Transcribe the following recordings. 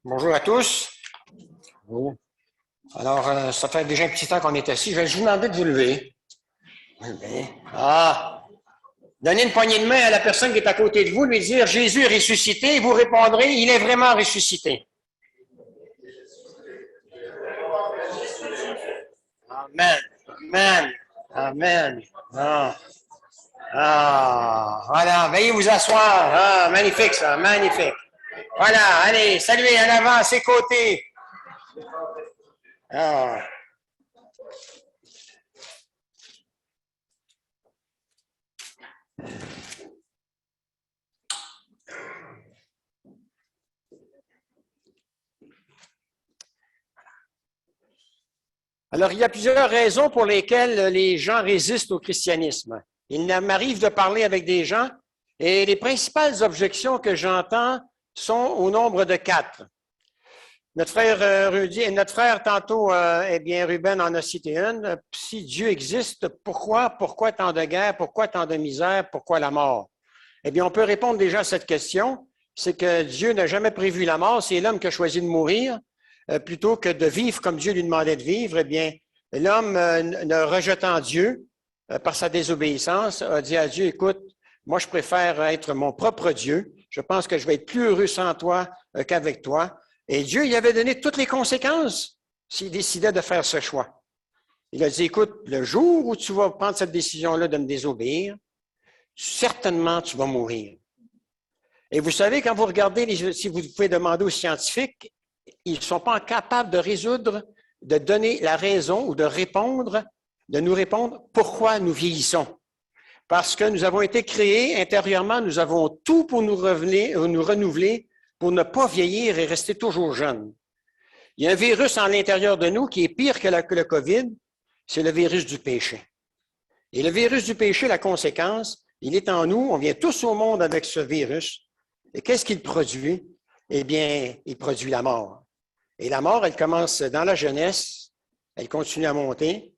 Bonjour à tous. Alors, ça fait déjà un petit temps qu'on est assis. Je vais vous demander de vous lever. Donnez une poignée de main à la personne qui est à côté de vous, lui dire « Jésus est ressuscité » et vous répondrez « Il est vraiment ressuscité ». Amen. Amen. Amen. Voilà. Veuillez vous asseoir. Ah, magnifique ça, magnifique. Voilà, allez, saluez en avant, à ses côtés. Ah. Alors, il y a plusieurs raisons pour lesquelles les gens résistent au christianisme. Il m'arrive de parler avec des gens et les principales objections que j'entends sont au nombre de 4. Notre frère Rudy et notre frère tantôt, Ruben en a cité une. Si Dieu existe, pourquoi tant de guerre, pourquoi tant de misère, pourquoi la mort? Eh bien, on peut répondre déjà à cette question. C'est que Dieu n'a jamais prévu la mort, c'est l'homme qui a choisi de mourir. Plutôt que de vivre comme Dieu lui demandait de vivre, eh bien, l'homme, ne rejetant Dieu par sa désobéissance, a dit à Dieu, écoute, moi, je préfère être mon propre Dieu. Je pense que je vais être plus heureux sans toi qu'avec toi. Et Dieu, il avait donné toutes les conséquences s'il décidait de faire ce choix. Il a dit, écoute, le jour où tu vas prendre cette décision-là de me désobéir, certainement, tu vas mourir. Et vous savez, quand vous regardez, si vous pouvez demander aux scientifiques, ils ne sont pas capables de résoudre, de donner la raison ou de nous répondre pourquoi nous vieillissons. Parce que nous avons été créés intérieurement, nous avons tout pour nous renouveler, pour ne pas vieillir et rester toujours jeunes. Il y a un virus en l'intérieur de nous qui est pire que le COVID, c'est le virus du péché. Et le virus du péché, la conséquence, il est en nous, on vient tous au monde avec ce virus. Et qu'est-ce qu'il produit? Eh bien, il produit la mort. Et la mort, elle commence dans la jeunesse, elle continue à monter,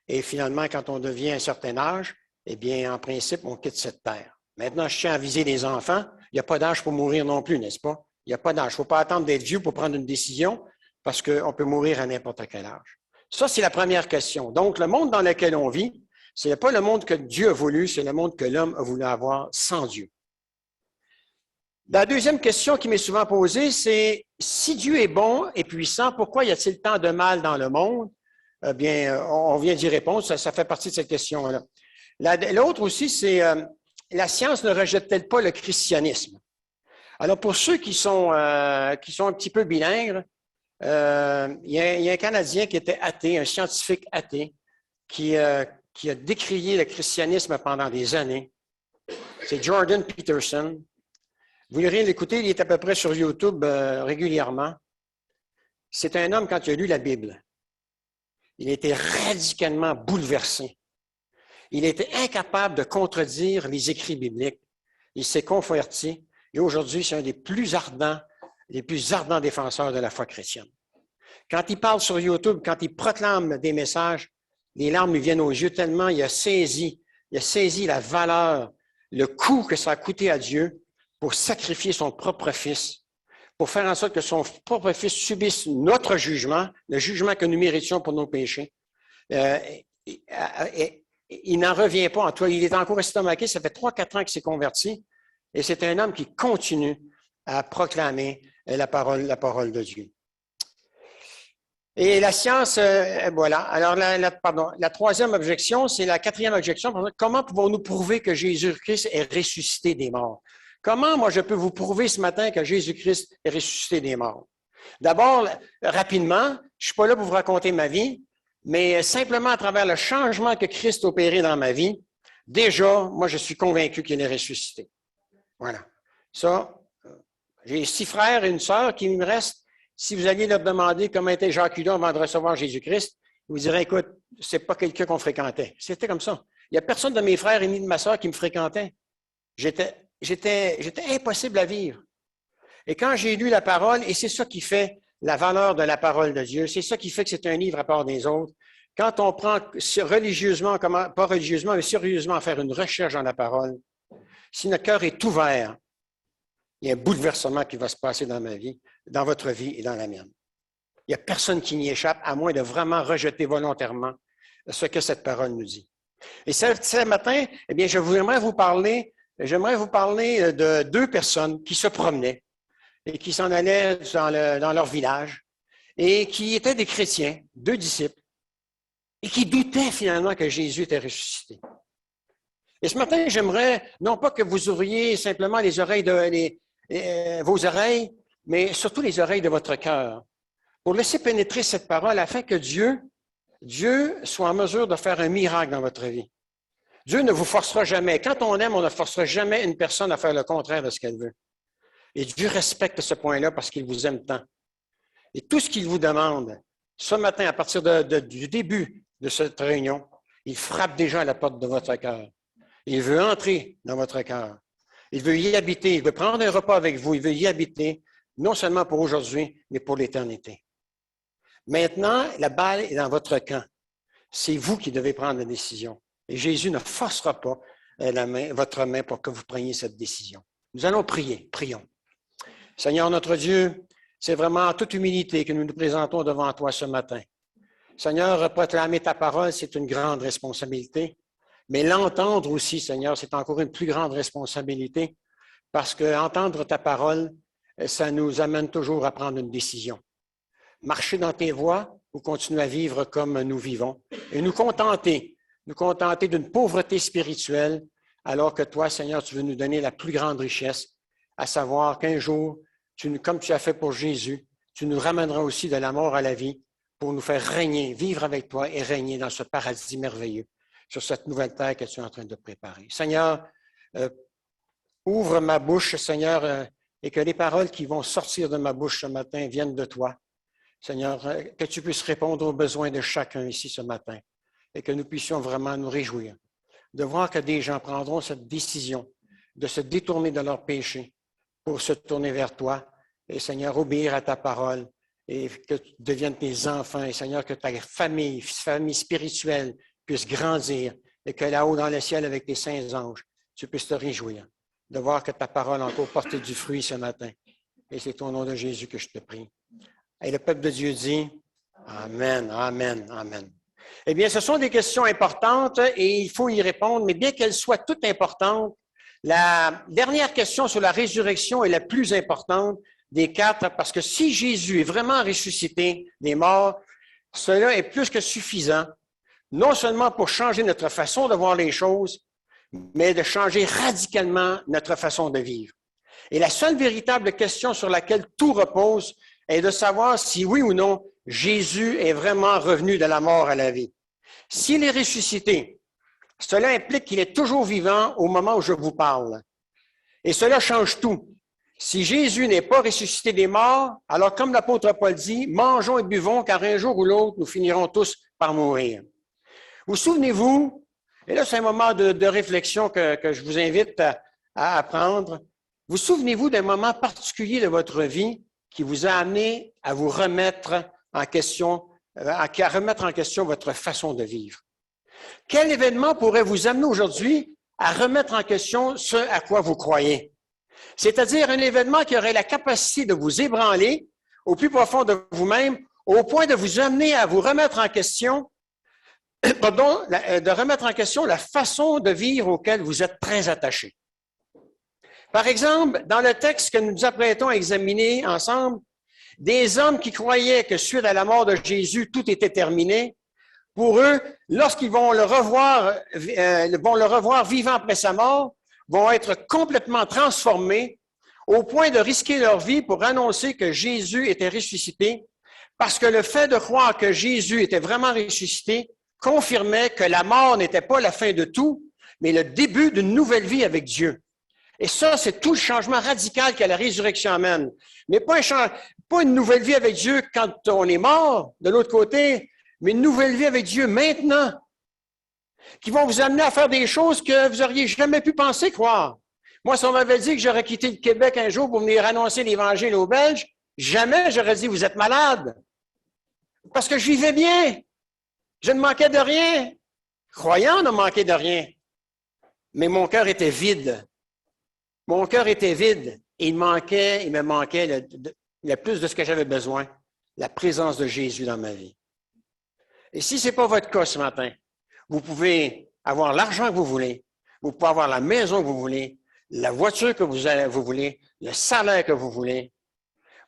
et finalement, quand on devient un certain âge, eh bien, en principe, on quitte cette terre. Maintenant, je tiens à viser les enfants. Il n'y a pas d'âge pour mourir non plus, n'est-ce pas? Il n'y a pas d'âge. Il ne faut pas attendre d'être vieux pour prendre une décision, parce qu'on peut mourir à n'importe quel âge. Ça, c'est la première question. Donc, le monde dans lequel on vit, ce n'est pas le monde que Dieu a voulu, c'est le monde que l'homme a voulu avoir sans Dieu. La deuxième question qui m'est souvent posée, c'est si Dieu est bon et puissant, pourquoi y a-t-il tant de mal dans le monde? Eh bien, on vient d'y répondre, ça fait partie de cette question-là. L'autre aussi, c'est la science ne rejette-t-elle pas le christianisme? Alors, pour ceux qui sont un petit peu bilingues, il y a un Canadien qui était athée, un scientifique athée, qui a décrié le christianisme pendant des années. C'est Jordan Peterson. Vous irez l'écouter, il est à peu près sur YouTube régulièrement. C'est un homme, quand il a lu la Bible, il était radicalement bouleversé. Il était incapable de contredire les écrits bibliques. Il s'est converti et aujourd'hui, c'est un des plus ardents défenseurs de la foi chrétienne. Quand il parle sur YouTube, quand il proclame des messages, les larmes lui viennent aux yeux tellement il a saisi la valeur, le coût que ça a coûté à Dieu pour sacrifier son propre fils, pour faire en sorte que son propre fils subisse notre jugement, le jugement que nous méritions pour nos péchés. Il n'en revient pas en toi. Il est encore estomaqué. Ça fait 3-4 ans qu'il s'est converti. Et c'est un homme qui continue à proclamer la parole de Dieu. Et la science, voilà. Alors, la troisième objection, c'est la quatrième objection. Comment pouvons-nous prouver que Jésus-Christ est ressuscité des morts? Comment, moi, je peux vous prouver ce matin que Jésus-Christ est ressuscité des morts? D'abord, rapidement, je ne suis pas là pour vous raconter ma vie, mais simplement à travers le changement que Christ a opéré dans ma vie, déjà, moi, je suis convaincu qu'il est ressuscité. Voilà. Ça, j'ai 6 frères et une sœur qui me restent. Si vous alliez leur demander comment était Jacques Hudon avant de recevoir Jésus-Christ, ils vous diraient, écoute, c'est pas quelqu'un qu'on fréquentait. C'était comme ça. Il n'y a personne de mes frères et ni de ma sœur qui me fréquentait. J'étais impossible à vivre. Et quand j'ai lu la parole, et c'est ça qui fait la valeur de la parole de Dieu, c'est ça qui fait que c'est un livre à part des autres, quand on prend religieusement, pas religieusement, mais sérieusement à faire une recherche dans la parole, si notre cœur est ouvert, il y a un bouleversement qui va se passer dans ma vie, dans votre vie et dans la mienne. Il n'y a personne qui n'y échappe, à moins de vraiment rejeter volontairement ce que cette parole nous dit. Et ce matin, eh bien, j'aimerais vous parler de deux personnes qui se promenaient et qui s'en allaient dans leur village et qui étaient des chrétiens, deux disciples, et qui doutaient finalement que Jésus était ressuscité. Et ce matin, j'aimerais, non pas que vous ouvriez simplement les oreilles vos oreilles, mais surtout les oreilles de votre cœur, pour laisser pénétrer cette parole afin que Dieu soit en mesure de faire un miracle dans votre vie. Dieu ne vous forcera jamais. Quand on aime, on ne forcera jamais une personne à faire le contraire de ce qu'elle veut. Et Dieu respecte ce point-là parce qu'il vous aime tant. Et tout ce qu'il vous demande, ce matin, à partir du début de cette réunion, il frappe déjà à la porte de votre cœur. Il veut entrer dans votre cœur. Il veut y habiter. Il veut prendre un repas avec vous. Il veut y habiter, non seulement pour aujourd'hui, mais pour l'éternité. Maintenant, la balle est dans votre camp. C'est vous qui devez prendre la décision. Et Jésus ne forcera pas votre main pour que vous preniez cette décision. Nous allons prier. Prions. Seigneur notre Dieu, c'est vraiment en toute humilité que nous nous présentons devant toi ce matin. Seigneur, proclamer ta parole, c'est une grande responsabilité. Mais l'entendre aussi, Seigneur, c'est encore une plus grande responsabilité parce qu'entendre ta parole, ça nous amène toujours à prendre une décision. Marcher dans tes voies ou continuer à vivre comme nous vivons et nous contenter d'une pauvreté spirituelle alors que toi, Seigneur, tu veux nous donner la plus grande richesse, à savoir qu'un jour, comme tu as fait pour Jésus, tu nous ramèneras aussi de la mort à la vie pour nous faire régner, vivre avec toi et régner dans ce paradis merveilleux, sur cette nouvelle terre que tu es en train de préparer. Seigneur, ouvre ma bouche, Seigneur, et que les paroles qui vont sortir de ma bouche ce matin viennent de toi. Seigneur, que tu puisses répondre aux besoins de chacun ici ce matin et que nous puissions vraiment nous réjouir de voir que des gens prendront cette décision de se détourner de leurs péchés pour se tourner vers toi et, Seigneur, obéir à ta parole et que tu deviennes tes enfants et, Seigneur, que ta famille spirituelle puisse grandir et que là-haut dans le ciel avec tes saints anges, tu puisses te réjouir de voir que ta parole encore porte du fruit ce matin. Et c'est au nom de Jésus que je te prie. Et le peuple de Dieu dit Amen, Amen, Amen. Eh bien, ce sont des questions importantes et il faut y répondre, mais bien qu'elles soient toutes importantes, la dernière question sur la résurrection est la plus importante des quatre, parce que si Jésus est vraiment ressuscité des morts, cela est plus que suffisant, non seulement pour changer notre façon de voir les choses, mais de changer radicalement notre façon de vivre. Et la seule véritable question sur laquelle tout repose est de savoir si oui ou non Jésus est vraiment revenu de la mort à la vie. S'il est ressuscité, cela implique qu'il est toujours vivant au moment où je vous parle. Et cela change tout. Si Jésus n'est pas ressuscité des morts, alors comme l'apôtre Paul dit, mangeons et buvons, car un jour ou l'autre, nous finirons tous par mourir. Vous souvenez-vous, et là c'est un moment de réflexion que je vous invite à apprendre, vous souvenez-vous d'un moment particulier de votre vie qui vous a amené à vous remettre en question, à remettre en question votre façon de vivre? Quel événement pourrait vous amener aujourd'hui à remettre en question ce à quoi vous croyez? C'est-à-dire un événement qui aurait la capacité de vous ébranler au plus profond de vous-même, au point de vous amener à vous remettre en question, de remettre en question la façon de vivre auquel vous êtes très attaché. Par exemple, dans le texte que nous nous apprêtons à examiner ensemble, des hommes qui croyaient que suite à la mort de Jésus, tout était terminé, pour eux, lorsqu'ils vont le revoir vivant après sa mort, vont être complètement transformés au point de risquer leur vie pour annoncer que Jésus était ressuscité, parce que le fait de croire que Jésus était vraiment ressuscité confirmait que la mort n'était pas la fin de tout, mais le début d'une nouvelle vie avec Dieu. Et ça, c'est tout le changement radical que la résurrection amène. Mais pas une nouvelle vie avec Dieu quand on est mort, de l'autre côté, mais une nouvelle vie avec Dieu maintenant, qui vont vous amener à faire des choses que vous n'auriez jamais pu penser croire. Moi, si on m'avait dit que j'aurais quitté le Québec un jour pour venir annoncer l'Évangile aux Belges, jamais j'aurais dit « vous êtes malade ». Parce que je vivais bien. Je ne manquais de rien. Croyant ne manquait de rien. Mais mon cœur était vide. Mon cœur était vide. Et il me manquait le plus de ce que j'avais besoin, la présence de Jésus dans ma vie. Et si ce n'est pas votre cas ce matin, vous pouvez avoir l'argent que vous voulez, vous pouvez avoir la maison que vous voulez, la voiture que vous voulez, le salaire que vous voulez.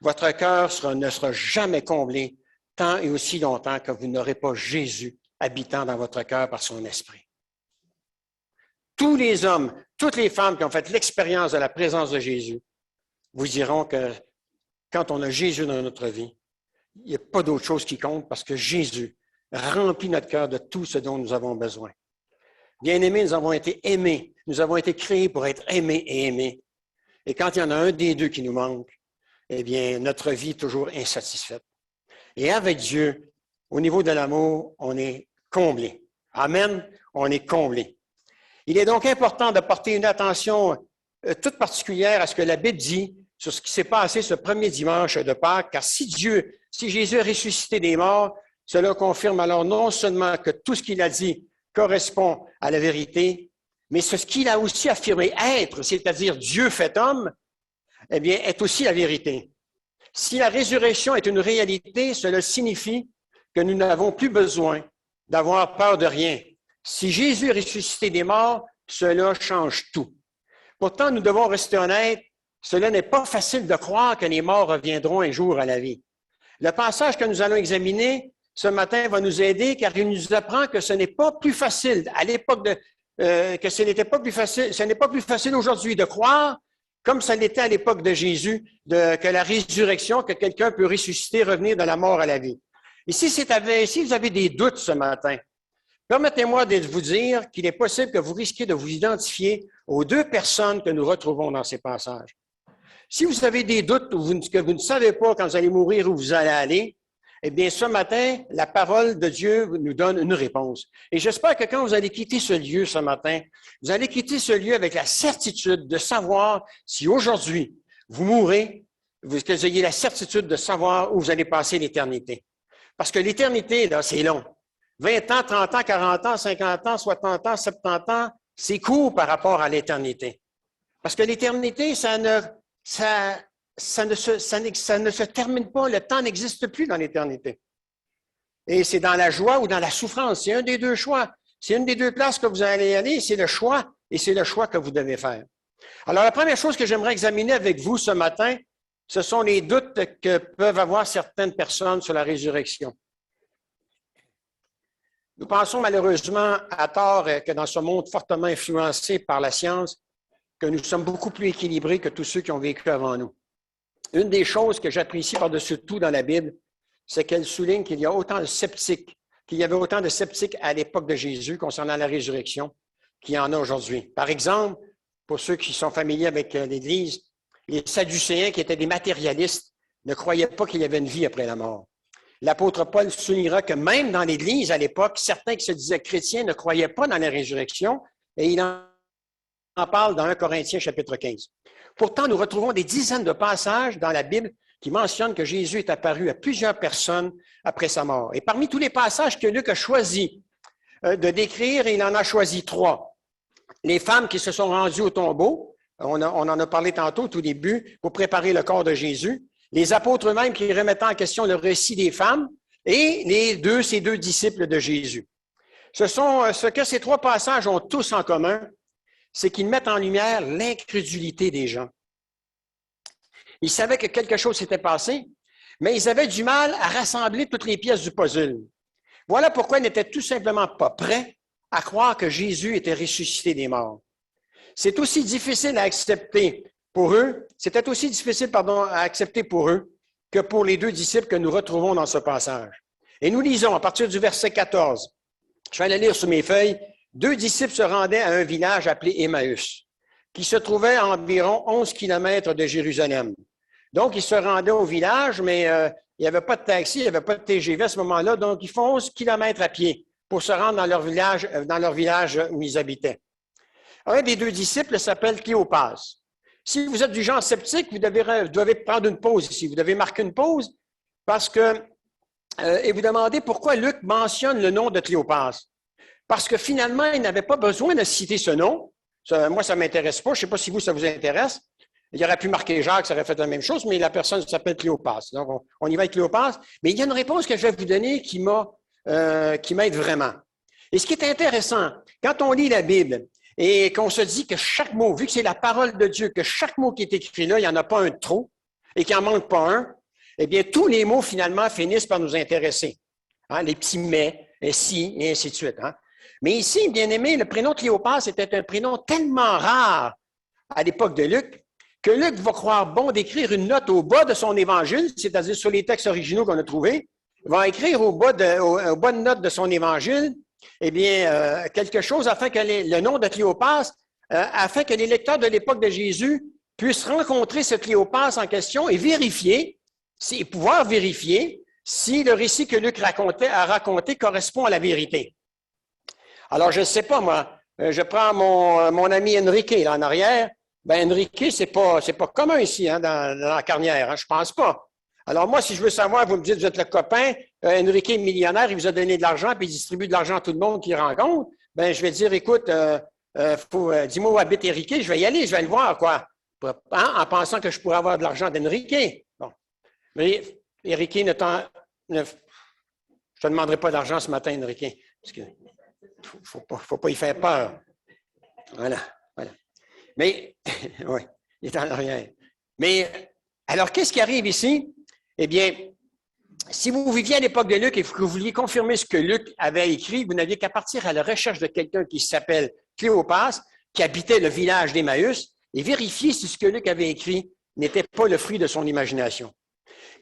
Votre cœur ne sera jamais comblé tant et aussi longtemps que vous n'aurez pas Jésus habitant dans votre cœur par son esprit. Tous les hommes, toutes les femmes qui ont fait l'expérience de la présence de Jésus vous diront que quand on a Jésus dans notre vie, il n'y a pas d'autre chose qui compte parce que Jésus remplit notre cœur de tout ce dont nous avons besoin. Bien-aimés, nous avons été aimés. Nous avons été créés pour être aimés et aimés. Et quand il y en a un des deux qui nous manque, eh bien, notre vie est toujours insatisfaite. Et avec Dieu, au niveau de l'amour, on est comblé. Amen, on est comblé. Il est donc important de porter une attention toute particulière à ce que la Bible dit sur ce qui s'est passé ce premier dimanche de Pâques, car si Jésus a ressuscité des morts, cela confirme alors non seulement que tout ce qu'il a dit correspond à la vérité, mais ce qu'il a aussi affirmé être, c'est-à-dire Dieu fait homme, eh bien, est aussi la vérité. Si la résurrection est une réalité, cela signifie que nous n'avons plus besoin d'avoir peur de rien. Si Jésus est ressuscité des morts, cela change tout. Pourtant, nous devons rester honnêtes, cela n'est pas facile de croire que les morts reviendront un jour à la vie. Le passage que nous allons examiner ce matin va nous aider car il nous apprend que ce n'est pas plus facile à l'époque que ce n'est pas plus facile aujourd'hui de croire, comme ça l'était à l'époque de Jésus, que la résurrection, que quelqu'un peut ressusciter, revenir de la mort à la vie. Et si vous avez des doutes ce matin, permettez-moi de vous dire qu'il est possible que vous risquiez de vous identifier aux deux personnes que nous retrouvons dans ces passages. Si vous avez des doutes que vous ne savez pas quand vous allez mourir où vous allez aller, eh bien, ce matin, la parole de Dieu nous donne une réponse. Et j'espère que quand vous allez quitter ce lieu ce matin, vous allez quitter ce lieu avec la certitude de savoir si aujourd'hui vous mourrez, que vous ayez la certitude de savoir où vous allez passer l'éternité. Parce que l'éternité, là, c'est long. 20 ans, 30 ans, 40 ans, 50 ans, 60 ans, 70 ans, c'est court par rapport à l'éternité. Parce que l'éternité, ça ne se termine pas, le temps n'existe plus dans l'éternité. Et c'est dans la joie ou dans la souffrance, c'est un des deux choix. C'est une des deux places que vous allez aller, c'est le choix, et c'est le choix que vous devez faire. Alors, la première chose que j'aimerais examiner avec vous ce matin, ce sont les doutes que peuvent avoir certaines personnes sur la résurrection. Nous pensons malheureusement à tort que dans ce monde fortement influencé par la science, que nous sommes beaucoup plus équilibrés que tous ceux qui ont vécu avant nous. Une des choses que j'apprécie par-dessus tout dans la Bible, c'est qu'elle souligne qu'il y a autant de sceptiques, qu'il y avait autant de sceptiques à l'époque de Jésus concernant la résurrection qu'il y en a aujourd'hui. Par exemple, pour ceux qui sont familiers avec l'Église, les Sadducéens, qui étaient des matérialistes, ne croyaient pas qu'il y avait une vie après la mort. L'apôtre Paul soulignera que même dans l'Église, à l'époque, certains qui se disaient chrétiens ne croyaient pas dans la résurrection, et il en parle dans 1 Corinthiens chapitre 15. Pourtant, nous retrouvons des dizaines de passages dans la Bible qui mentionnent que Jésus est apparu à plusieurs personnes après sa mort. Et parmi tous les passages que Luc a choisi de décrire, il en a choisi 3. Les femmes qui se sont rendues au tombeau, on en a parlé tantôt au tout début, pour préparer le corps de Jésus. Les apôtres eux-mêmes qui remettaient en question le récit des femmes et ces deux disciples de Jésus. Ce que ces 3 passages ont tous en commun, c'est qu'ils mettent en lumière l'incrédulité des gens. Ils savaient que quelque chose s'était passé, mais ils avaient du mal à rassembler toutes les pièces du puzzle. Voilà pourquoi ils n'étaient tout simplement pas prêts à croire que Jésus était ressuscité des morts. C'est aussi difficile à accepter pour eux, c'était aussi difficile, à accepter pour eux que pour les 2 disciples que nous retrouvons dans ce passage. Et nous lisons à partir du verset 14. Je vais aller lire sur mes feuilles. 2 disciples se rendaient à un village appelé Emmaüs, qui se trouvait à environ 11 kilomètres de Jérusalem. Donc, ils se rendaient au village, mais il n'y avait pas de taxi, il n'y avait pas de TGV à ce moment-là, donc ils font 11 kilomètres à pied pour se rendre dans leur village où ils habitaient. Un des 2 disciples s'appelle Cléopas. Si vous êtes du genre sceptique, vous devez prendre une pause ici, vous devez marquer une pause parce que, et vous demandez pourquoi Luc mentionne le nom de Cléopas. Parce que finalement, il n'avait pas besoin de citer ce nom. Moi, ça ne m'intéresse pas. Je ne sais pas si vous, ça vous intéresse. Il aurait pu marquer Jacques, ça aurait fait la même chose, mais la personne s'appelle Cléopas. Donc, on y va avec Cléopas. Mais il y a une réponse que je vais vous donner qui m'aide vraiment. Et ce qui est intéressant, quand on lit la Bible et qu'on se dit que chaque mot, vu que c'est la parole de Dieu, que chaque mot qui est écrit là, il n'y en a pas un de trop et qu'il n'en manque pas un, eh bien, tous les mots, finalement, finissent par nous intéresser. Hein, les petits mais, et si, et ainsi de suite. Hein. Mais ici, bien aimé, le prénom Cléopas était un prénom tellement rare à l'époque de Luc que Luc va croire bon d'écrire une note au bas de son évangile, c'est-à-dire sur les textes originaux qu'on a trouvés. Il va écrire au bas de note de son évangile, eh bien, quelque chose afin que le nom de Cléopas, afin que les lecteurs de l'époque de Jésus puissent rencontrer ce Cléopas en question et vérifier, pouvoir vérifier si le récit que Luc a raconté correspond à la vérité. Alors, je ne sais pas, moi, je prends mon ami Enrique là en arrière. Ben Enrique, c'est pas commun ici, hein, dans la Carnière, hein, je pense pas. Alors moi, si je veux savoir, vous me dites, vous êtes le copain, Enrique est millionnaire, il vous a donné de l'argent, puis il distribue de l'argent à tout le monde qu'il rencontre, ben je vais dire, écoute, dis-moi où habite Enrique, je vais y aller, je vais le voir, quoi, hein, en pensant que je pourrais avoir de l'argent d'Enrique. Bon. Mais Enrique, je te demanderai pas d'argent ce matin, Enrique, parce que faut pas y faire peur. Voilà. Mais, oui, il est en arrière. Mais, alors, qu'est-ce qui arrive ici? Eh bien, si vous viviez à l'époque de Luc et que vous vouliez confirmer ce que Luc avait écrit, vous n'aviez qu'à partir à la recherche de quelqu'un qui s'appelle Cléopas, qui habitait le village d'Emmaüs, et vérifier si ce que Luc avait écrit n'était pas le fruit de son imagination.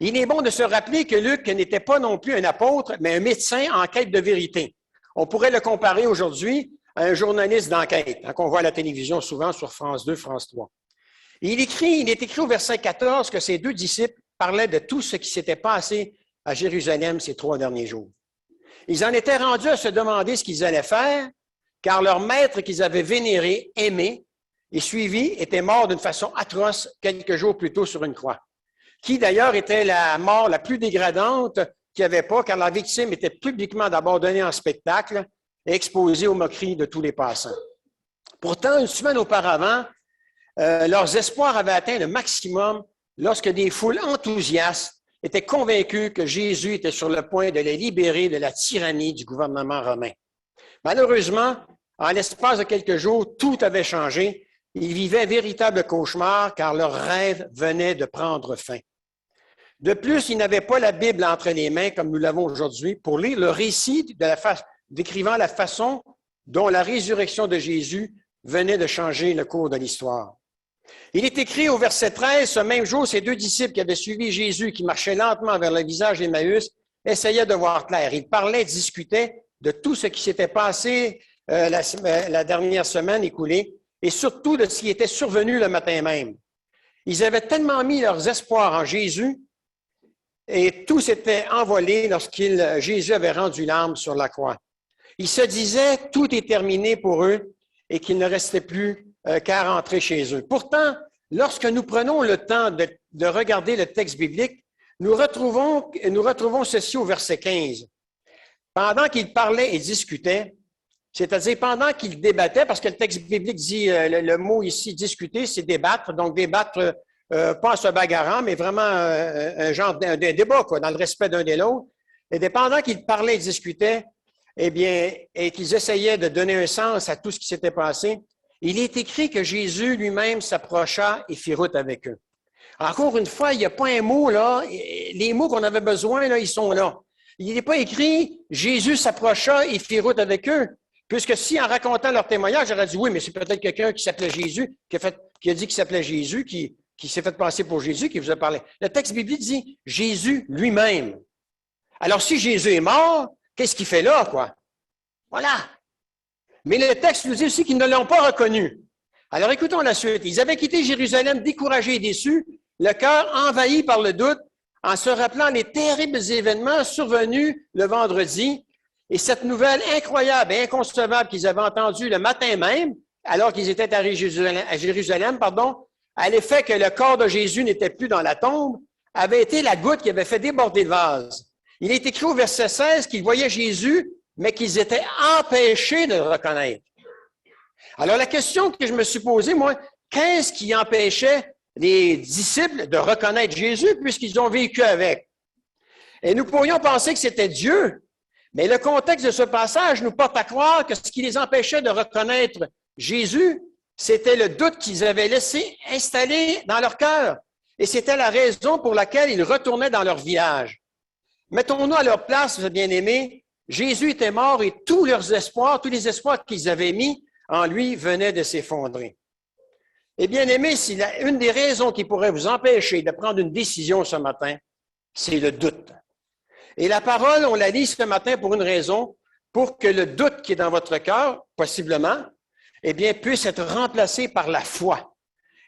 Il est bon de se rappeler que Luc n'était pas non plus un apôtre, mais un médecin en quête de vérité. On pourrait le comparer aujourd'hui à un journaliste d'enquête, hein, qu'on voit à la télévision souvent sur France 2, France 3. Il est écrit au verset 14 que ses deux disciples parlaient de tout ce qui s'était passé à Jérusalem ces 3 derniers jours. Ils en étaient rendus à se demander ce qu'ils allaient faire, car leur maître qu'ils avaient vénéré, aimé et suivi était mort d'une façon atroce quelques jours plus tôt sur une croix, qui d'ailleurs était la mort la plus dégradante qu'il n'y avait pas, car la victime était publiquement d'abord donnée en spectacle et exposée aux moqueries de tous les passants. Pourtant, une semaine auparavant, leurs espoirs avaient atteint le maximum lorsque des foules enthousiastes étaient convaincus que Jésus était sur le point de les libérer de la tyrannie du gouvernement romain. Malheureusement, en l'espace de quelques jours, tout avait changé. Ils vivaient un véritable cauchemar car leur rêve venait de prendre fin. De plus, ils n'avaient pas la Bible entre les mains comme nous l'avons aujourd'hui pour lire le récit décrivant la façon dont la résurrection de Jésus venait de changer le cours de l'histoire. Il est écrit au verset 13, ce même jour, ces deux disciples qui avaient suivi Jésus, qui marchaient lentement vers le visage d'Emmaüs, essayaient de voir clair. Ils parlaient, discutaient de tout ce qui s'était passé la dernière semaine écoulée et surtout de ce qui était survenu le matin même. Ils avaient tellement mis leurs espoirs en Jésus et tout s'était envolé Jésus avait rendu l'âme sur la croix. Ils se disaient tout est terminé pour eux et qu'il ne restait plus qu'à rentrer chez eux. Pourtant, lorsque nous prenons le temps de regarder le texte biblique, nous retrouvons ceci au verset 15. Pendant qu'ils parlaient et discutaient, c'est-à-dire pendant qu'ils débattaient, parce que le texte biblique dit, le mot ici, discuter, c'est débattre, donc débattre pas en se bagarrant, mais vraiment un genre d'un débat, quoi, dans le respect d'un de l'autre. Et pendant qu'ils parlaient et discutaient, eh bien, et qu'ils essayaient de donner un sens à tout ce qui s'était passé, il est écrit que Jésus lui-même s'approcha et fit route avec eux. Encore une fois, il n'y a pas un mot là, les mots qu'on avait besoin, là, ils sont là. Il n'est pas écrit « Jésus s'approcha et fit route avec eux », puisque si en racontant leur témoignage, j'aurais dit « Oui, mais c'est peut-être quelqu'un qui s'appelait Jésus, qui a dit qu'il s'appelait Jésus, qui s'est fait passer pour Jésus, qui vous a parlé. » Le texte biblique dit « Jésus lui-même ». Alors, si Jésus est mort, qu'est-ce qu'il fait là, quoi? Voilà. Mais le texte nous dit aussi qu'ils ne l'ont pas reconnu. Alors, écoutons la suite. Ils avaient quitté Jérusalem découragés et déçus, le cœur envahi par le doute, en se rappelant les terribles événements survenus le vendredi et cette nouvelle incroyable et inconcevable qu'ils avaient entendue le matin même, alors qu'ils étaient à Jérusalem, à l'effet que le corps de Jésus n'était plus dans la tombe, avait été la goutte qui avait fait déborder le vase. Il est écrit au verset 16 qu'ils voyaient Jésus, mais qu'ils étaient empêchés de le reconnaître. Alors, la question que je me suis posée, moi, qu'est-ce qui empêchait les disciples de reconnaître Jésus puisqu'ils ont vécu avec. Et nous pourrions penser que c'était Dieu, mais le contexte de ce passage nous porte à croire que ce qui les empêchait de reconnaître Jésus, c'était le doute qu'ils avaient laissé installer dans leur cœur. Et c'était la raison pour laquelle ils retournaient dans leur village. Mettons-nous à leur place, bien-aimés. Jésus était mort et tous leurs espoirs, tous les espoirs qu'ils avaient mis en lui venaient de s'effondrer. Et bien-aimés, une des raisons qui pourrait vous empêcher de prendre une décision ce matin, c'est le doute. Et la parole, on la lit ce matin pour une raison, pour que le doute qui est dans votre cœur, possiblement, eh bien, puisse être remplacé par la foi.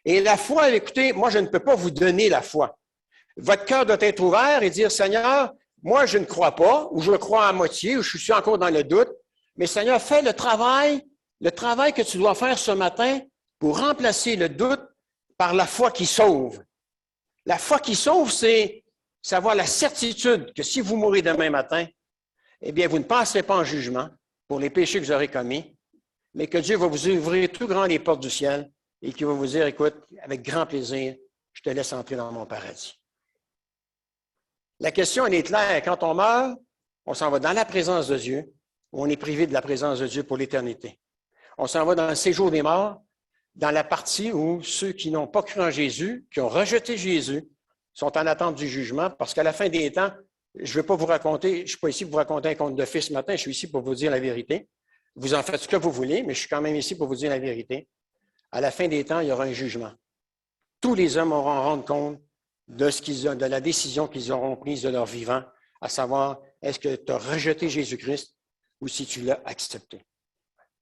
Et la foi, écoutez, moi, je ne peux pas vous donner la foi. Votre cœur doit être ouvert et dire, Seigneur, moi, je ne crois pas, ou je crois à moitié, ou je suis encore dans le doute, mais Seigneur, fais le travail que tu dois faire ce matin pour remplacer le doute par la foi qui sauve. La foi qui sauve, c'est savoir la certitude que si vous mourrez demain matin, eh bien, vous ne passerez pas en jugement pour les péchés que vous aurez commis, mais que Dieu va vous ouvrir tout grand les portes du ciel et qu'il va vous dire, écoute, avec grand plaisir, je te laisse entrer dans mon paradis. La question, elle est claire. Quand on meurt, on s'en va dans la présence de Dieu, ou on est privé de la présence de Dieu pour l'éternité. On s'en va dans le séjour des morts, dans la partie où ceux qui n'ont pas cru en Jésus, qui ont rejeté Jésus, sont en attente du jugement, parce qu'à la fin des temps, je ne vais pas vous raconter, je ne suis pas ici pour vous raconter un conte de fées ce matin, je suis ici pour vous dire la vérité. Vous en faites ce que vous voulez, mais je suis quand même ici pour vous dire la vérité. À la fin des temps, il y aura un jugement. Tous les hommes auront rendre compte de la décision qu'ils auront prise de leur vivant, à savoir, est-ce que tu as rejeté Jésus-Christ ou si tu l'as accepté?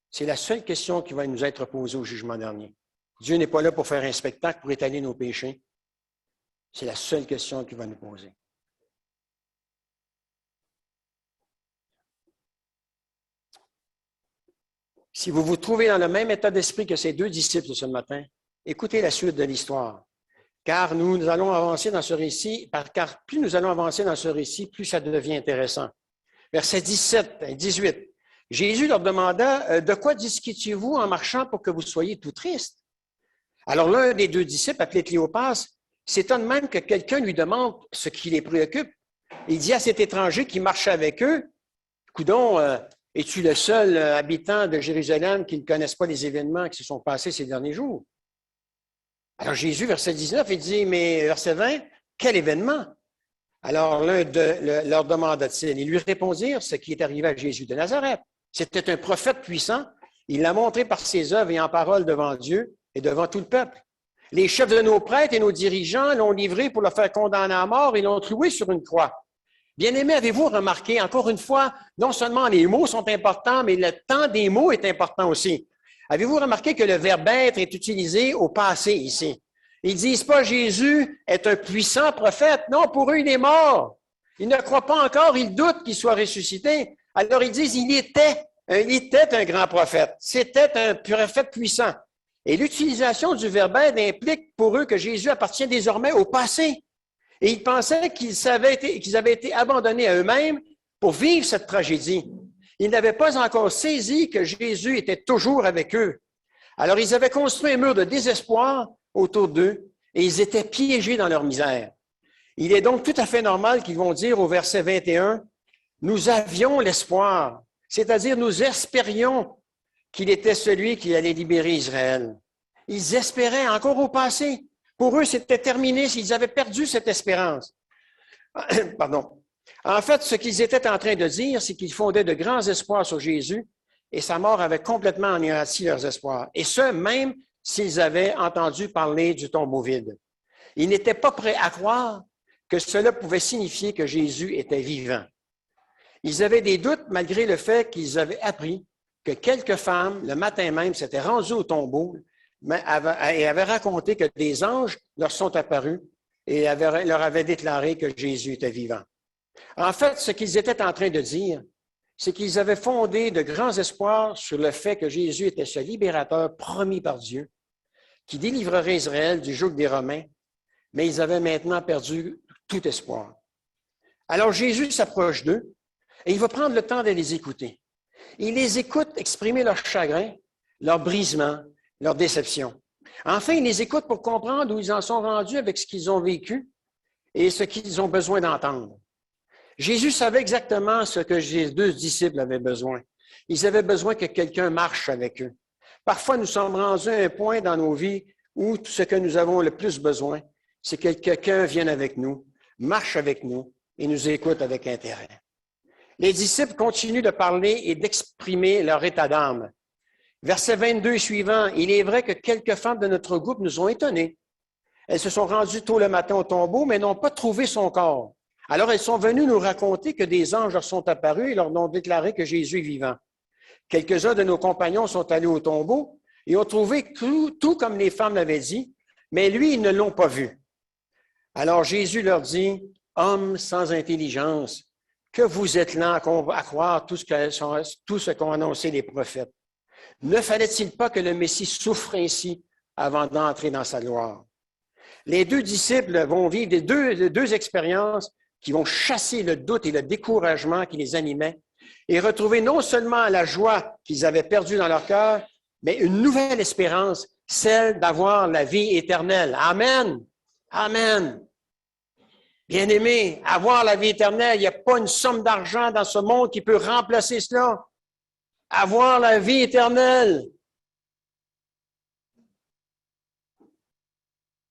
C'est la seule question qui va nous être posée au jugement dernier. Dieu n'est pas là pour faire un spectacle, pour étaler nos péchés. C'est la seule question qu'il va nous poser. Si vous vous trouvez dans le même état d'esprit que ces deux disciples ce matin, écoutez la suite de l'histoire. Car nous allons avancer dans ce récit, car plus nous allons avancer dans ce récit, plus ça devient intéressant. Versets 17 et 18. Jésus leur demanda, « De quoi discutiez-vous en marchant pour que vous soyez tout tristes? » Alors l'un des deux disciples, appelé Cléopas, s'étonne même que quelqu'un lui demande ce qui les préoccupe. Il dit à cet étranger qui marchait avec eux, « Coudon, es-tu le seul habitant de Jérusalem qui ne connaisse pas les événements qui se sont passés ces derniers jours? » Alors Jésus, verset 19, il dit, mais verset 20, quel événement? Alors l'un leur demanda-t-il, ils lui répondirent ce qui est arrivé à Jésus de Nazareth. C'était un prophète puissant, il l'a montré par ses œuvres et en parole devant Dieu et devant tout le peuple. Les chefs de nos prêtres et nos dirigeants l'ont livré pour le faire condamner à mort et l'ont cloué sur une croix. Bien-aimés, avez-vous remarqué, encore une fois, non seulement les mots sont importants, mais le temps des mots est important aussi. Avez-vous remarqué que le verbe être est utilisé au passé ici? Ils disent pas Jésus est un puissant prophète. Non, pour eux, il est mort. Ils ne croient pas encore, ils doutent qu'il soit ressuscité. Alors ils disent il était un grand prophète. C'était un prophète puissant. Et l'utilisation du verbe être implique pour eux que Jésus appartient désormais au passé. Et ils pensaient qu'ils avaient été abandonnés à eux-mêmes pour vivre cette tragédie. Ils n'avaient pas encore saisi que Jésus était toujours avec eux. Alors, ils avaient construit un mur de désespoir autour d'eux et ils étaient piégés dans leur misère. Il est donc tout à fait normal qu'ils vont dire au verset 21, « Nous avions l'espoir », c'est-à-dire nous espérions qu'il était celui qui allait libérer Israël. Ils espéraient encore au passé. Pour eux, c'était terminé, ils avaient perdu cette espérance. Pardon. En fait, ce qu'ils étaient en train de dire, c'est qu'ils fondaient de grands espoirs sur Jésus et sa mort avait complètement anéanti leurs espoirs. Et ce, même s'ils avaient entendu parler du tombeau vide. Ils n'étaient pas prêts à croire que cela pouvait signifier que Jésus était vivant. Ils avaient des doutes malgré le fait qu'ils avaient appris que quelques femmes, le matin même, s'étaient rendues au tombeau et avaient raconté que des anges leur sont apparus et leur avaient déclaré que Jésus était vivant. En fait, ce qu'ils étaient en train de dire, c'est qu'ils avaient fondé de grands espoirs sur le fait que Jésus était ce libérateur promis par Dieu, qui délivrerait Israël du joug des Romains, mais ils avaient maintenant perdu tout espoir. Alors Jésus s'approche d'eux et il va prendre le temps de les écouter. Il les écoute exprimer leur chagrin, leur brisement, leur déception. Enfin, ils les écoutent pour comprendre où ils en sont rendus avec ce qu'ils ont vécu et ce qu'ils ont besoin d'entendre. Jésus savait exactement ce que les deux disciples avaient besoin. Ils avaient besoin que quelqu'un marche avec eux. Parfois, nous sommes rendus à un point dans nos vies où tout ce que nous avons le plus besoin, c'est que quelqu'un vienne avec nous, marche avec nous et nous écoute avec intérêt. Les disciples continuent de parler et d'exprimer leur état d'âme. Verset 22 suivant, « Il est vrai que quelques femmes de notre groupe nous ont étonnés. Elles se sont rendues tôt le matin au tombeau, mais n'ont pas trouvé son corps. Alors elles sont venues nous raconter que des anges leur sont apparus et leur ont déclaré que Jésus est vivant. Quelques-uns de nos compagnons sont allés au tombeau et ont trouvé tout comme les femmes l'avaient dit, mais lui, ils ne l'ont pas vu. Alors Jésus leur dit, « Hommes sans intelligence, que vous êtes lents à croire tout ce qu'ont annoncé les prophètes. Ne fallait-il pas que le Messie souffre ainsi avant d'entrer dans sa gloire? » Les deux disciples vont vivre deux expériences qui vont chasser le doute et le découragement qui les animaient et retrouver non seulement la joie qu'ils avaient perdue dans leur cœur, mais une nouvelle espérance, celle d'avoir la vie éternelle. Amen. Amen. Bien-aimés, avoir la vie éternelle, il n'y a pas une somme d'argent dans ce monde qui peut remplacer cela. Avoir la vie éternelle.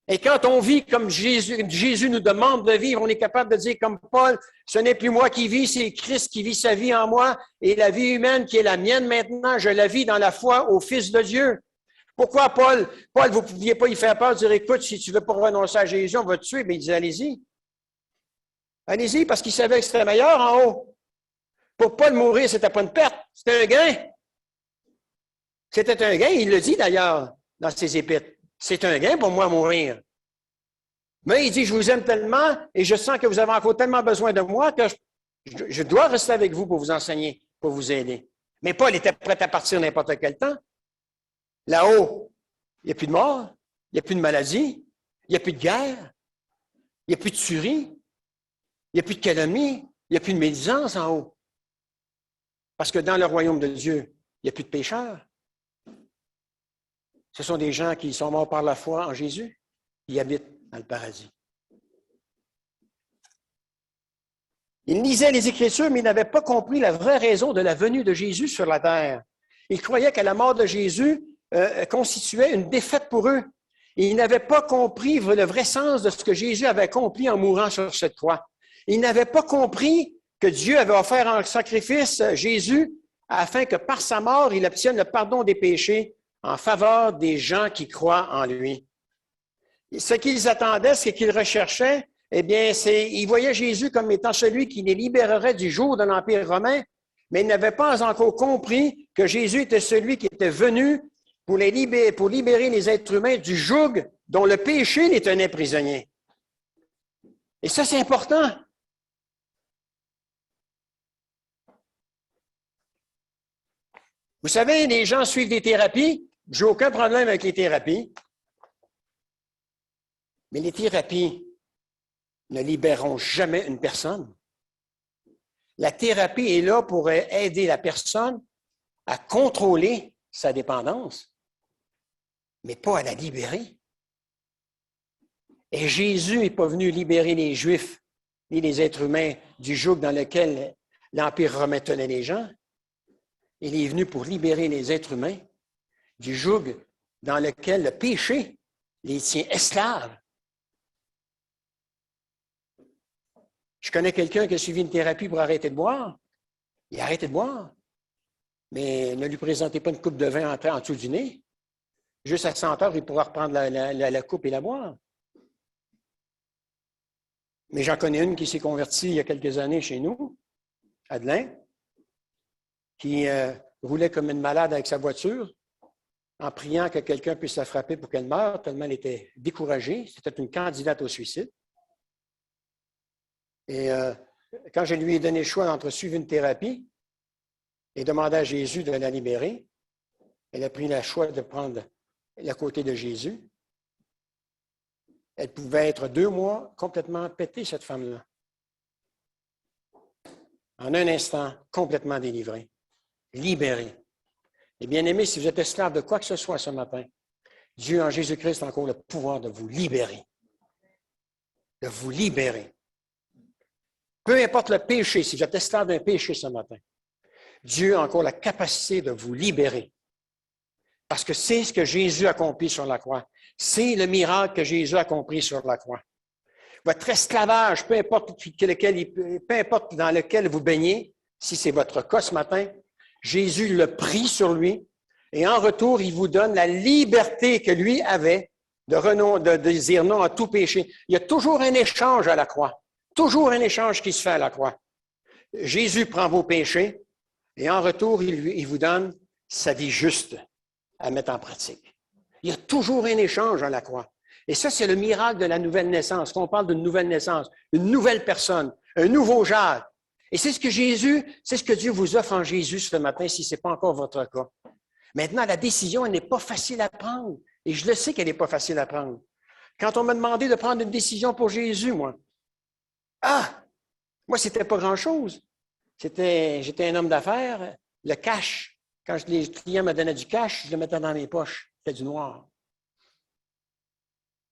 Et quand on vit comme Jésus nous demande de vivre, on est capable de dire comme Paul, ce n'est plus moi qui vis, c'est Christ qui vit sa vie en moi, et la vie humaine qui est la mienne maintenant, je la vis dans la foi au Fils de Dieu. Pourquoi Paul, vous ne pouviez pas y faire peur, dire, écoute, si tu ne veux pas renoncer à Jésus, on va te tuer. Mais il dit, allez-y. Allez-y, parce qu'il savait que c'était meilleur en haut. Pour Paul mourir, c'était pas une perte, c'était un gain. C'était un gain, il le dit d'ailleurs dans ses épîtres. C'est un gain pour moi mourir. Mais il dit, je vous aime tellement et je sens que vous avez encore tellement besoin de moi que je dois rester avec vous pour vous enseigner, pour vous aider. Mais Paul était prêt à partir n'importe quel temps. Là-haut, il n'y a plus de mort, il n'y a plus de maladie, il n'y a plus de guerre, il n'y a plus de tuerie, il n'y a plus de calomnie, il n'y a plus de médisance en haut. Parce que dans le royaume de Dieu, il n'y a plus de pécheurs. Ce sont des gens qui sont morts par la foi en Jésus, qui habitent dans le paradis. Ils lisaient les Écritures, mais ils n'avaient pas compris la vraie raison de la venue de Jésus sur la terre. Ils croyaient que la mort de Jésus constituait une défaite pour eux. Et ils n'avaient pas compris le vrai sens de ce que Jésus avait accompli en mourant sur cette croix. Ils n'avaient pas compris que Dieu avait offert en sacrifice Jésus afin que par sa mort, il obtienne le pardon des péchés en faveur des gens qui croient en lui. Ce qu'ils attendaient, ce qu'ils recherchaient, eh bien, ils voyaient Jésus comme étant celui qui les libérerait du joug de l'Empire romain, mais ils n'avaient pas encore compris que Jésus était celui qui était venu pour libérer les êtres humains du joug dont le péché les tenait prisonniers. Et ça, c'est important. Vous savez, les gens suivent des thérapies. Je n'ai aucun problème avec les thérapies. Mais les thérapies ne libéreront jamais une personne. La thérapie est là pour aider la personne à contrôler sa dépendance, mais pas à la libérer. Et Jésus n'est pas venu libérer les Juifs ni les êtres humains du joug dans lequel l'Empire romain tenait les gens. Il est venu pour libérer les êtres humains du joug dans lequel le péché les tient esclaves. Je connais quelqu'un qui a suivi une thérapie pour arrêter de boire. Il a arrêté de boire. Mais ne lui présentez pas une coupe de vin en dessous du nez. Juste à 100 heures, il pourra reprendre la coupe et la boire. Mais j'en connais une qui s'est convertie il y a quelques années chez nous, Adelin, qui roulait comme une malade avec sa voiture, en priant que quelqu'un puisse la frapper pour qu'elle meure, tellement elle était découragée. C'était une candidate au suicide. Et quand je lui ai donné le choix entre suivre une thérapie et demander à Jésus de la libérer, elle a pris le choix de prendre le côté de Jésus. Elle pouvait être 2 mois complètement pétée, cette femme-là. En un instant, complètement délivrée, libérée. Et bien aimé, si vous êtes esclave de quoi que ce soit ce matin, Dieu en Jésus-Christ a encore le pouvoir de vous libérer. De vous libérer. Peu importe le péché, si vous êtes esclave d'un péché ce matin, Dieu a encore la capacité de vous libérer. Parce que c'est ce que Jésus a accompli sur la croix. C'est le miracle que Jésus a accompli sur la croix. Votre esclavage, peu importe dans lequel vous baignez, si c'est votre cas ce matin, Jésus l'a pris sur lui et en retour, il vous donne la liberté que lui avait de dire non à tout péché. Il y a toujours un échange à la croix. Toujours un échange qui se fait à la croix. Jésus prend vos péchés et en retour, il vous donne sa vie juste à mettre en pratique. Il y a toujours un échange à la croix. Et ça, c'est le miracle de la nouvelle naissance. Quand on parle d'une nouvelle naissance, une nouvelle personne, un nouveau Jacques. Et c'est ce que Dieu vous offre en Jésus ce matin, si ce n'est pas encore votre cas. Maintenant, la décision, elle n'est pas facile à prendre. Et je le sais qu'elle n'est pas facile à prendre. Quand on m'a demandé de prendre une décision pour Jésus, moi, c'était pas grand-chose. J'étais un homme d'affaires. Le cash, quand les clients me donnaient du cash, je le mettais dans mes poches. C'était du noir.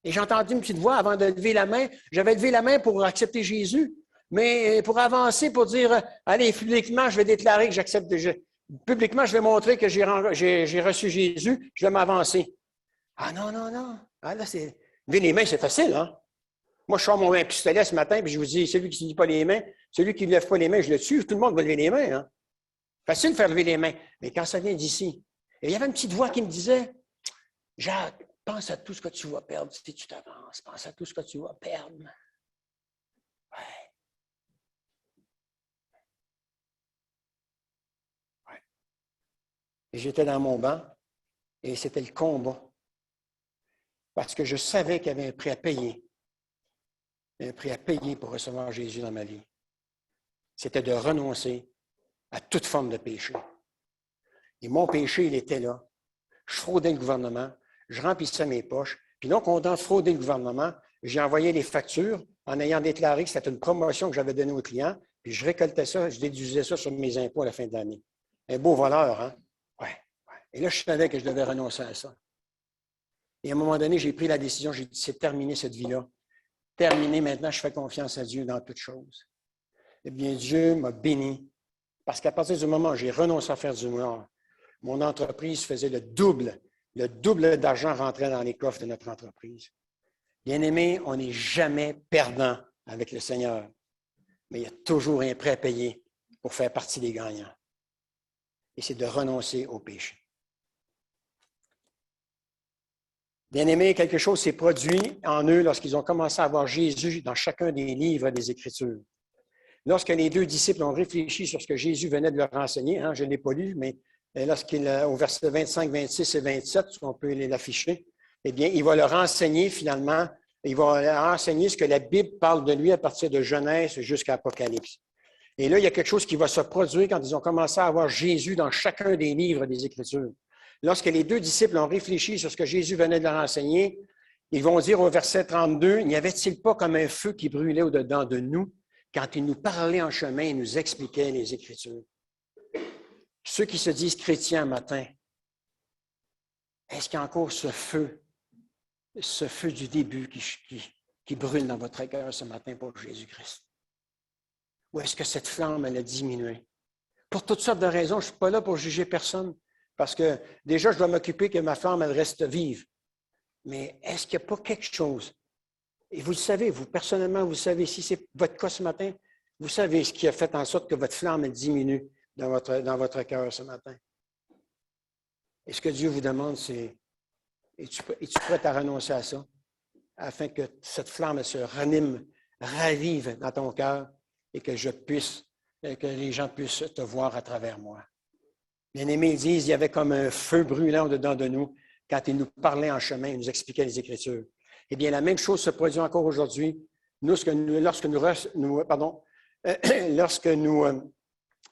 Et j'ai entendu une petite voix avant de lever la main. J'avais levé la main pour accepter Jésus. Mais pour avancer, pour dire, allez, publiquement, je vais déclarer que j'accepte, publiquement, je vais montrer que j'ai reçu Jésus, je vais m'avancer. Ah non. Ah là, lever les mains, c'est facile, hein? Moi, je sors mon pistolet ce matin, puis je vous dis, celui qui ne lit pas les mains, celui qui ne lève pas les mains, je le tue, tout le monde va lever les mains, hein? Facile de faire lever les mains. Mais quand ça vient d'ici, et il y avait une petite voix qui me disait, Jacques, pense à tout ce que tu vas perdre si tu t'avances. Pense à tout ce que tu vas perdre. Ouais. Et j'étais dans mon banc et c'était le combat. Parce que je savais qu'il y avait un prix à payer. Un prix à payer pour recevoir Jésus dans ma vie. C'était de renoncer à toute forme de péché. Et mon péché, il était là. Je fraudais le gouvernement, je remplissais mes poches. Puis non content de frauder le gouvernement, j'ai envoyé les factures en ayant déclaré que c'était une promotion que j'avais donnée aux clients, puis je récoltais ça, je déduisais ça sur mes impôts à la fin de l'année. Un beau voleur, hein? Ouais. Et là, je savais que je devais renoncer à ça. Et à un moment donné, j'ai pris la décision, j'ai dit, c'est terminé cette vie-là. Terminé, maintenant, je fais confiance à Dieu dans toutes choses. Eh bien, Dieu m'a béni, parce qu'à partir du moment où j'ai renoncé à faire du noir, mon entreprise faisait le double d'argent rentrait dans les coffres de notre entreprise. Bien-aimés, on n'est jamais perdant avec le Seigneur, mais il y a toujours un prêt à payer pour faire partie des gagnants. Et c'est de renoncer au péché. Bien-aimés, quelque chose s'est produit en eux lorsqu'ils ont commencé à voir Jésus dans chacun des livres des Écritures. Lorsque les deux disciples ont réfléchi sur ce que Jésus venait de leur enseigner, je ne l'ai pas lu, mais au verset 25, 26 et 27, on peut l'afficher, eh bien, il va leur enseigner finalement, il va leur enseigner ce que la Bible parle de lui à partir de Genèse jusqu'à Apocalypse. Et là, il y a quelque chose qui va se produire quand ils ont commencé à voir Jésus dans chacun des livres des Écritures. Lorsque les deux disciples ont réfléchi sur ce que Jésus venait de leur enseigner, ils vont dire au verset 32, « N'y avait-il pas comme un feu qui brûlait au-dedans de nous quand il nous parlait en chemin et nous expliquait les Écritures? » Ceux qui se disent chrétiens matin, est-ce qu'il y a encore ce feu du début qui brûle dans votre cœur ce matin pour Jésus-Christ? Ou est-ce que cette flamme, elle a diminué? Pour toutes sortes de raisons, je ne suis pas là pour juger personne, parce que déjà, je dois m'occuper que ma flamme, elle reste vive. Mais est-ce qu'il n'y a pas quelque chose? Et vous le savez, vous, personnellement, vous savez, si c'est votre cas ce matin, vous savez ce qui a fait en sorte que votre flamme, elle diminue dans votre cœur ce matin. Et ce que Dieu vous demande, c'est, es-tu prêt à renoncer à ça, afin que cette flamme elle se ranime, ravive dans ton cœur, et que les gens puissent te voir à travers moi. Bien-aimés, ils disent, il y avait comme un feu brûlant au-dedans de nous quand il nous parlait en chemin, il nous expliquait les Écritures. Eh bien, la même chose se produit encore aujourd'hui. Lorsque nous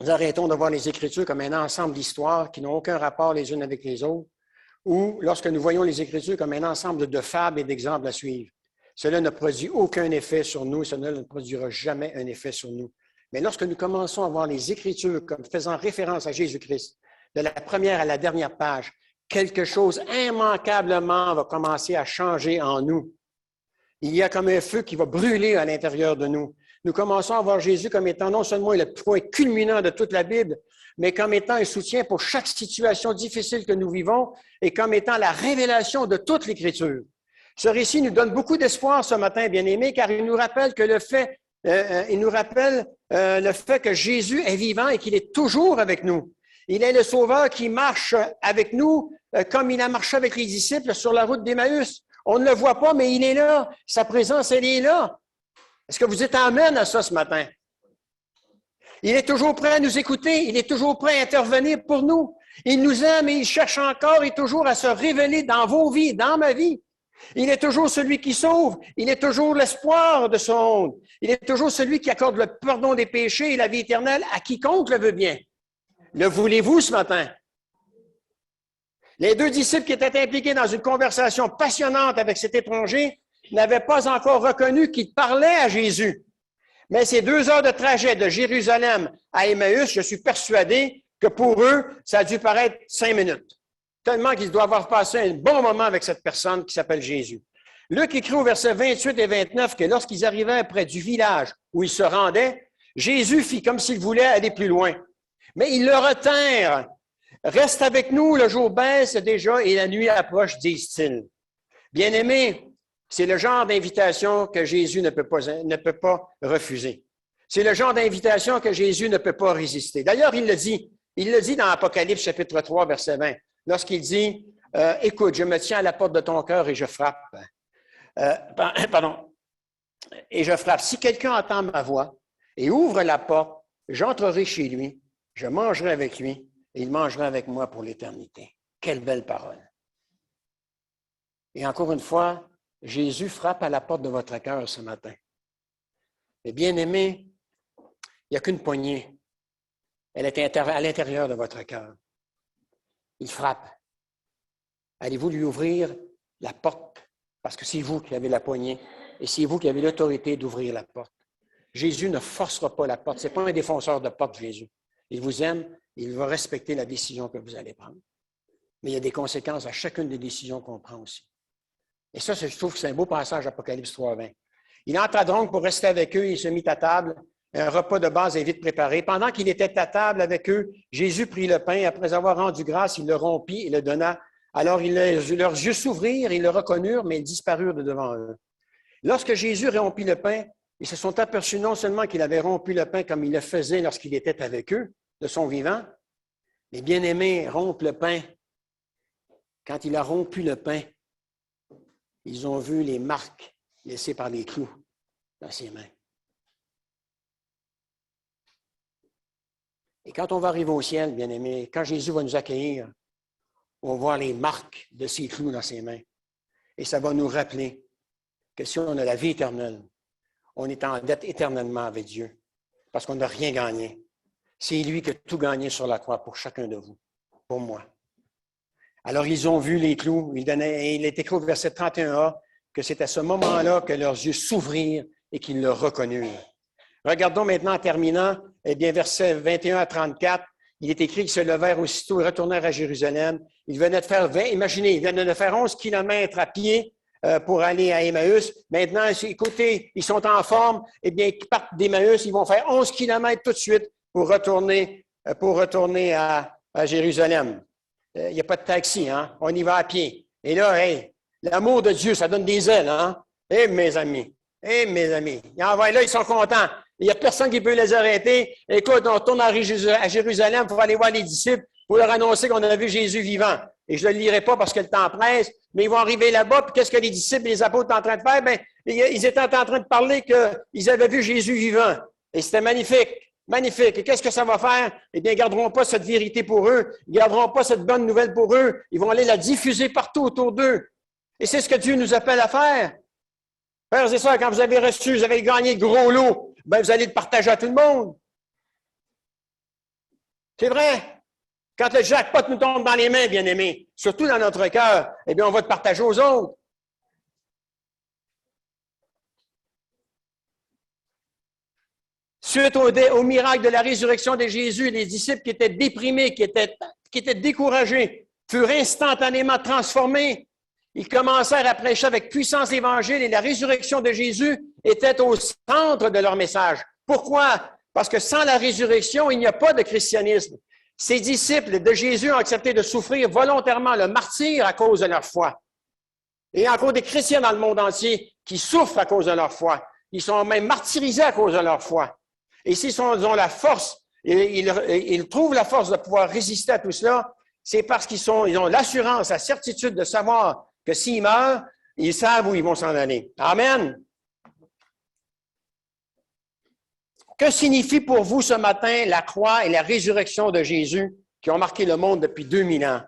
arrêtons de voir les Écritures comme un ensemble d'histoires qui n'ont aucun rapport les unes avec les autres, ou lorsque nous voyons les Écritures comme un ensemble de fables et d'exemples à suivre. Cela ne produit aucun effet sur nous, cela ne produira jamais un effet sur nous. Mais lorsque nous commençons à voir les Écritures comme faisant référence à Jésus-Christ, de la première à la dernière page, quelque chose immanquablement va commencer à changer en nous. Il y a comme un feu qui va brûler à l'intérieur de nous. Nous commençons à voir Jésus comme étant non seulement le point culminant de toute la Bible, mais comme étant un soutien pour chaque situation difficile que nous vivons et comme étant la révélation de toute l'Écriture. Ce récit nous donne beaucoup d'espoir ce matin, bien-aimés, car il nous rappelle que le fait que Jésus est vivant et qu'il est toujours avec nous. Il est le Sauveur qui marche avec nous comme il a marché avec les disciples sur la route d'Emmaüs. On ne le voit pas, mais il est là. Sa présence, elle est là. Est-ce que vous êtes amen à ça ce matin? Il est toujours prêt à nous écouter. Il est toujours prêt à intervenir pour nous. Il nous aime et il cherche encore et toujours à se révéler dans vos vies, dans ma vie. Il est toujours celui qui sauve. Il est toujours l'espoir de son monde. Il est toujours celui qui accorde le pardon des péchés et la vie éternelle à quiconque le veut bien. Le voulez-vous ce matin? Les deux disciples qui étaient impliqués dans une conversation passionnante avec cet étranger n'avaient pas encore reconnu qu'il parlait à Jésus. Mais ces 2 heures de trajet de Jérusalem à Emmaüs, je suis persuadé que pour eux, ça a dû paraître 5 minutes. Tellement qu'ils doivent avoir passé un bon moment avec cette personne qui s'appelle Jésus. Luc écrit au verset 28 et 29 que lorsqu'ils arrivaient près du village où ils se rendaient, Jésus fit comme s'il voulait aller plus loin. Mais ils le retinrent. « Reste avec nous, le jour baisse déjà et la nuit approche, disent-ils. » Bien-aimés, c'est le genre d'invitation que Jésus ne peut pas refuser. C'est le genre d'invitation que Jésus ne peut pas résister. D'ailleurs, il le dit dans Apocalypse chapitre 3, verset 20, lorsqu'il dit « Écoute, je me tiens à la porte de ton cœur et je frappe. » Et je frappe. Si quelqu'un entend ma voix et ouvre la porte, j'entrerai chez lui, je mangerai avec lui et il mangera avec moi pour l'éternité. Quelle belle parole. Et encore une fois, Jésus frappe à la porte de votre cœur ce matin. Et bien-aimés, il n'y a qu'une poignée. Elle est à l'intérieur de votre cœur. Il frappe. Allez-vous lui ouvrir la porte? Parce que c'est vous qui avez la poignée et c'est vous qui avez l'autorité d'ouvrir la porte. Jésus ne forcera pas la porte. Ce n'est pas un défenseur de porte, Jésus. Il vous aime, il va respecter la décision que vous allez prendre. Mais il y a des conséquences à chacune des décisions qu'on prend aussi. Et ça, je trouve que c'est un beau passage, Apocalypse 3:20. Il entra donc pour rester avec eux, il se mit à table. Un repas de base est vite préparé. Pendant qu'il était à table avec eux, Jésus prit le pain et après avoir rendu grâce, il le rompit et le donna. Alors leurs yeux s'ouvrirent, ils le reconnurent, mais ils disparurent de devant eux. Lorsque Jésus rompit le pain, ils se sont aperçus non seulement qu'il avait rompu le pain comme il le faisait lorsqu'il était avec eux, de son vivant, mais bien-aimés, rompre le pain. Quand il a rompu le pain, ils ont vu les marques laissées par les clous dans ses mains. Et quand on va arriver au ciel, bien-aimés, quand Jésus va nous accueillir, on va voir les marques de ses clous dans ses mains. Et ça va nous rappeler que si on a la vie éternelle, on est en dette éternellement avec Dieu, parce qu'on n'a rien gagné. C'est lui qui a tout gagné sur la croix pour chacun de vous, pour moi. Alors, ils ont vu les clous. Il est écrit au verset 31a que c'est à ce moment-là que leurs yeux s'ouvrirent et qu'ils le reconnurent. Regardons maintenant en terminant, eh bien, versets 21 à 34. Il est écrit qu'ils se levèrent aussitôt et retournèrent à Jérusalem. Ils venaient de faire imaginez, ils venaient de faire 11 kilomètres à pied pour aller à Emmaüs. Maintenant, écoutez, ils sont en forme. Eh bien, ils partent d'Emmaüs, ils vont faire 11 kilomètres tout de suite pour retourner à Jérusalem. Il n'y a pas de taxi, hein? On y va à pied. Et là, hey, l'amour de Dieu, ça donne des ailes, hein? Mes amis, là, ils sont contents. Il n'y a personne qui peut les arrêter. Écoute, on retourne à Jérusalem pour aller voir les disciples, pour leur annoncer qu'on a vu Jésus vivant. Et je ne le lirai pas parce que le temps presse, mais ils vont arriver là-bas, puis qu'est-ce que les disciples et les apôtres sont en train de faire? Bien, ils étaient en train de parler qu'ils avaient vu Jésus vivant. Et c'était magnifique. Magnifique. Et qu'est-ce que ça va faire? Eh bien, ils ne garderont pas cette vérité pour eux. Ils ne garderont pas cette bonne nouvelle pour eux. Ils vont aller la diffuser partout autour d'eux. Et c'est ce que Dieu nous appelle à faire. Frères et sœurs, quand vous avez reçu, vous avez gagné le gros lot, bien, vous allez le partager à tout le monde. C'est vrai. Quand le jackpot nous tombe dans les mains, bien-aimés, surtout dans notre cœur, eh bien, on va le partager aux autres. Suite au miracle de la résurrection de Jésus, les disciples qui étaient déprimés, qui étaient découragés, furent instantanément transformés. Ils commencèrent à prêcher avec puissance l'Évangile et la résurrection de Jésus était au centre de leur message. Pourquoi? Parce que sans la résurrection, il n'y a pas de christianisme. Ces disciples de Jésus ont accepté de souffrir volontairement le martyre à cause de leur foi. Et il y a encore des chrétiens dans le monde entier qui souffrent à cause de leur foi. Ils sont même martyrisés à cause de leur foi. Et s'ils ont la force, ils trouvent la force de pouvoir résister à tout cela, c'est parce qu'ils ont l'assurance, la certitude de savoir que s'ils meurent, ils savent où ils vont s'en aller. Amen. Que signifie pour vous ce matin la croix et la résurrection de Jésus qui ont marqué le monde depuis 2000 ans?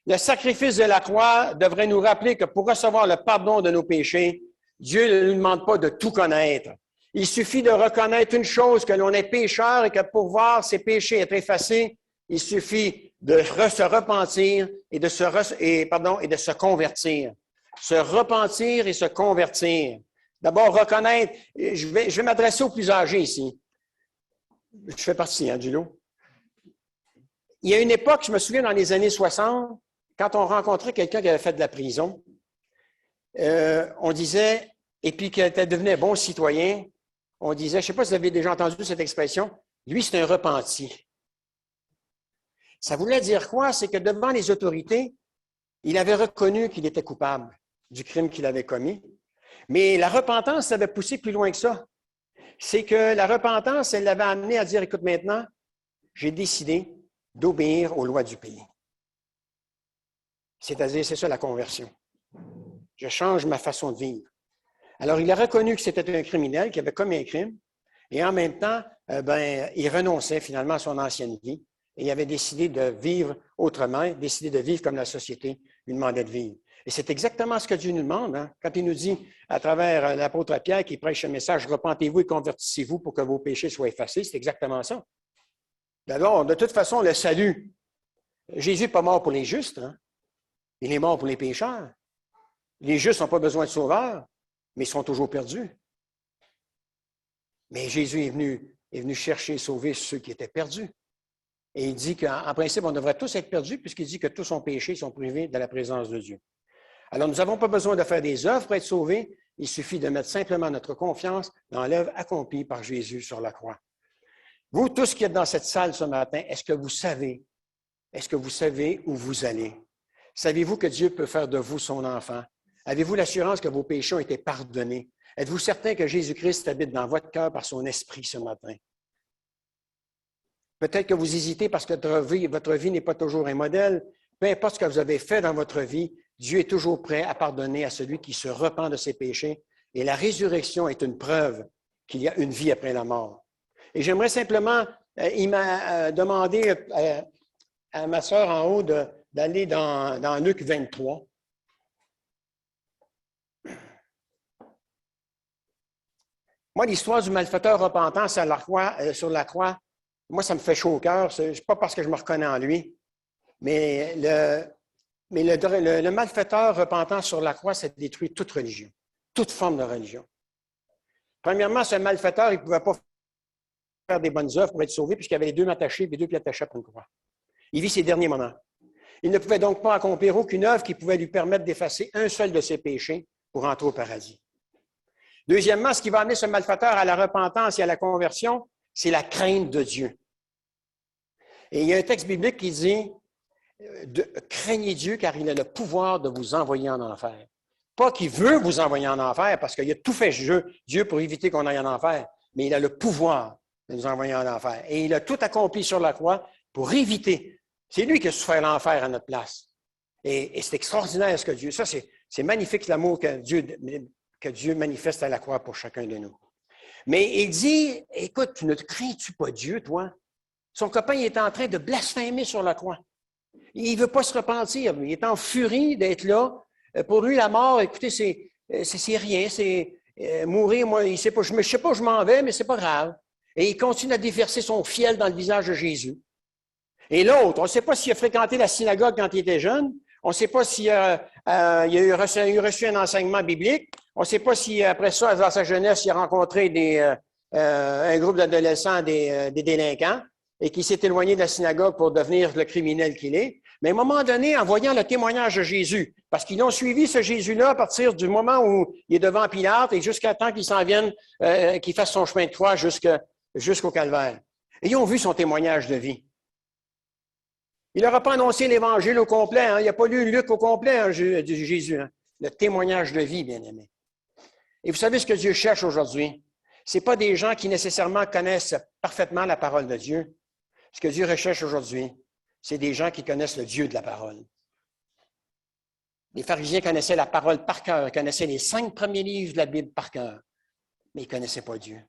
Le sacrifice de la croix devrait nous rappeler que pour recevoir le pardon de nos péchés, Dieu ne nous demande pas de tout connaître. Il suffit de reconnaître une chose, que l'on est pécheur et que pour voir ses péchés être effacés, il suffit de se repentir et de se convertir. Se repentir et se convertir. D'abord, reconnaître, je vais m'adresser aux plus âgés ici. Je fais partie du lot. Il y a une époque, je me souviens dans les années 60, quand on rencontrait quelqu'un qui avait fait de la prison, on disait, et puis qui était devenu un bon citoyen, on disait, je ne sais pas si vous avez déjà entendu cette expression, lui, c'est un repenti. Ça voulait dire quoi? C'est que devant les autorités, il avait reconnu qu'il était coupable du crime qu'il avait commis. Mais la repentance, ça avait poussé plus loin que ça. C'est que la repentance, elle l'avait amené à dire, écoute, maintenant, j'ai décidé d'obéir aux lois du pays. C'est-à-dire, c'est ça la conversion. Je change ma façon de vivre. Alors, il a reconnu que c'était un criminel, qu'il avait commis un crime, et en même temps, il renonçait finalement à son ancienne vie, et il avait décidé de vivre autrement, décidé de vivre comme la société lui demandait de vivre. Et c'est exactement ce que Dieu nous demande, hein? Quand il nous dit, à travers l'apôtre Pierre qui prêche ce message, « Repentez-vous et convertissez-vous pour que vos péchés soient effacés », c'est exactement ça. D'abord, de toute façon, le salut, Jésus n'est pas mort pour les justes, hein? Il est mort pour les pécheurs. Les justes n'ont pas besoin de sauveur, mais ils sont toujours perdus. Mais Jésus est venu chercher et sauver ceux qui étaient perdus. Et il dit qu'en principe, on devrait tous être perdus, puisqu'il dit que tous sont péchés, sont privés de la présence de Dieu. Alors, nous n'avons pas besoin de faire des œuvres pour être sauvés. Il suffit de mettre simplement notre confiance dans l'œuvre accomplie par Jésus sur la croix. Vous, tous qui êtes dans cette salle ce matin, est-ce que vous savez où vous allez? Savez-vous que Dieu peut faire de vous son enfant? Avez-vous l'assurance que vos péchés ont été pardonnés? Êtes-vous certain que Jésus-Christ habite dans votre cœur par son esprit ce matin? Peut-être que vous hésitez parce que votre vie n'est pas toujours un modèle. Peu importe ce que vous avez fait dans votre vie, Dieu est toujours prêt à pardonner à celui qui se repent de ses péchés. Et la résurrection est une preuve qu'il y a une vie après la mort. Et j'aimerais simplement, il m'a demandé à ma sœur en haut d'aller dans Luc 23. Moi, l'histoire du malfaiteur repentant sur la croix, moi, ça me fait chaud au cœur. Ce n'est pas parce que je me reconnais en lui, mais le malfaiteur repentant sur la croix, ça détruit toute religion, toute forme de religion. Premièrement, ce malfaiteur, il ne pouvait pas faire des bonnes œuvres pour être sauvé puisqu'il avait les deux pieds attachés à une croix. Il vit ses derniers moments. Il ne pouvait donc pas accomplir aucune œuvre qui pouvait lui permettre d'effacer un seul de ses péchés pour entrer au paradis. Deuxièmement, ce qui va amener ce malfaiteur à la repentance et à la conversion, c'est la crainte de Dieu. Et il y a un texte biblique qui dit « Craignez Dieu car il a le pouvoir de vous envoyer en enfer. » Pas qu'il veut vous envoyer en enfer, parce qu'il a tout fait Dieu pour éviter qu'on aille en enfer, mais il a le pouvoir de nous envoyer en enfer. Et il a tout accompli sur la croix pour éviter. C'est lui qui a souffert l'enfer à notre place. Et c'est extraordinaire ce que Dieu... Ça, c'est magnifique l'amour que Dieu manifeste à la croix pour chacun de nous. Mais il dit, écoute, ne crains-tu pas Dieu, toi? Son copain, il est en train de blasphémer sur la croix. Il ne veut pas se repentir. Il est en furie d'être là. Pour lui, la mort, écoutez, c'est rien. C'est mourir, moi, il ne sait pas. Je ne sais pas où je m'en vais, mais ce n'est pas grave. Et il continue à déverser son fiel dans le visage de Jésus. Et l'autre, on ne sait pas s'il a fréquenté la synagogue quand il était jeune. On ne sait pas s'il a reçu un enseignement biblique. On ne sait pas si, après ça, dans sa jeunesse, il a rencontré un groupe d'adolescents, des délinquants, et qu'il s'est éloigné de la synagogue pour devenir le criminel qu'il est. Mais à un moment donné, en voyant le témoignage de Jésus, parce qu'ils ont suivi ce Jésus-là à partir du moment où il est devant Pilate et jusqu'à temps qu'il s'en vienne, qu'il fasse son chemin de croix jusqu'au calvaire. Et ils ont vu son témoignage de vie. Il n'aura pas annoncé l'Évangile au complet. Hein. Il n'a pas lu Luc au complet, hein, Jésus. Hein. Le témoignage de vie, bien aimé. Et vous savez ce que Dieu cherche aujourd'hui? Ce n'est pas des gens qui nécessairement connaissent parfaitement la parole de Dieu. Ce que Dieu recherche aujourd'hui, c'est des gens qui connaissent le Dieu de la parole. Les pharisiens connaissaient la parole par cœur, connaissaient les 5 premiers livres de la Bible par cœur, mais ils ne connaissaient pas Dieu.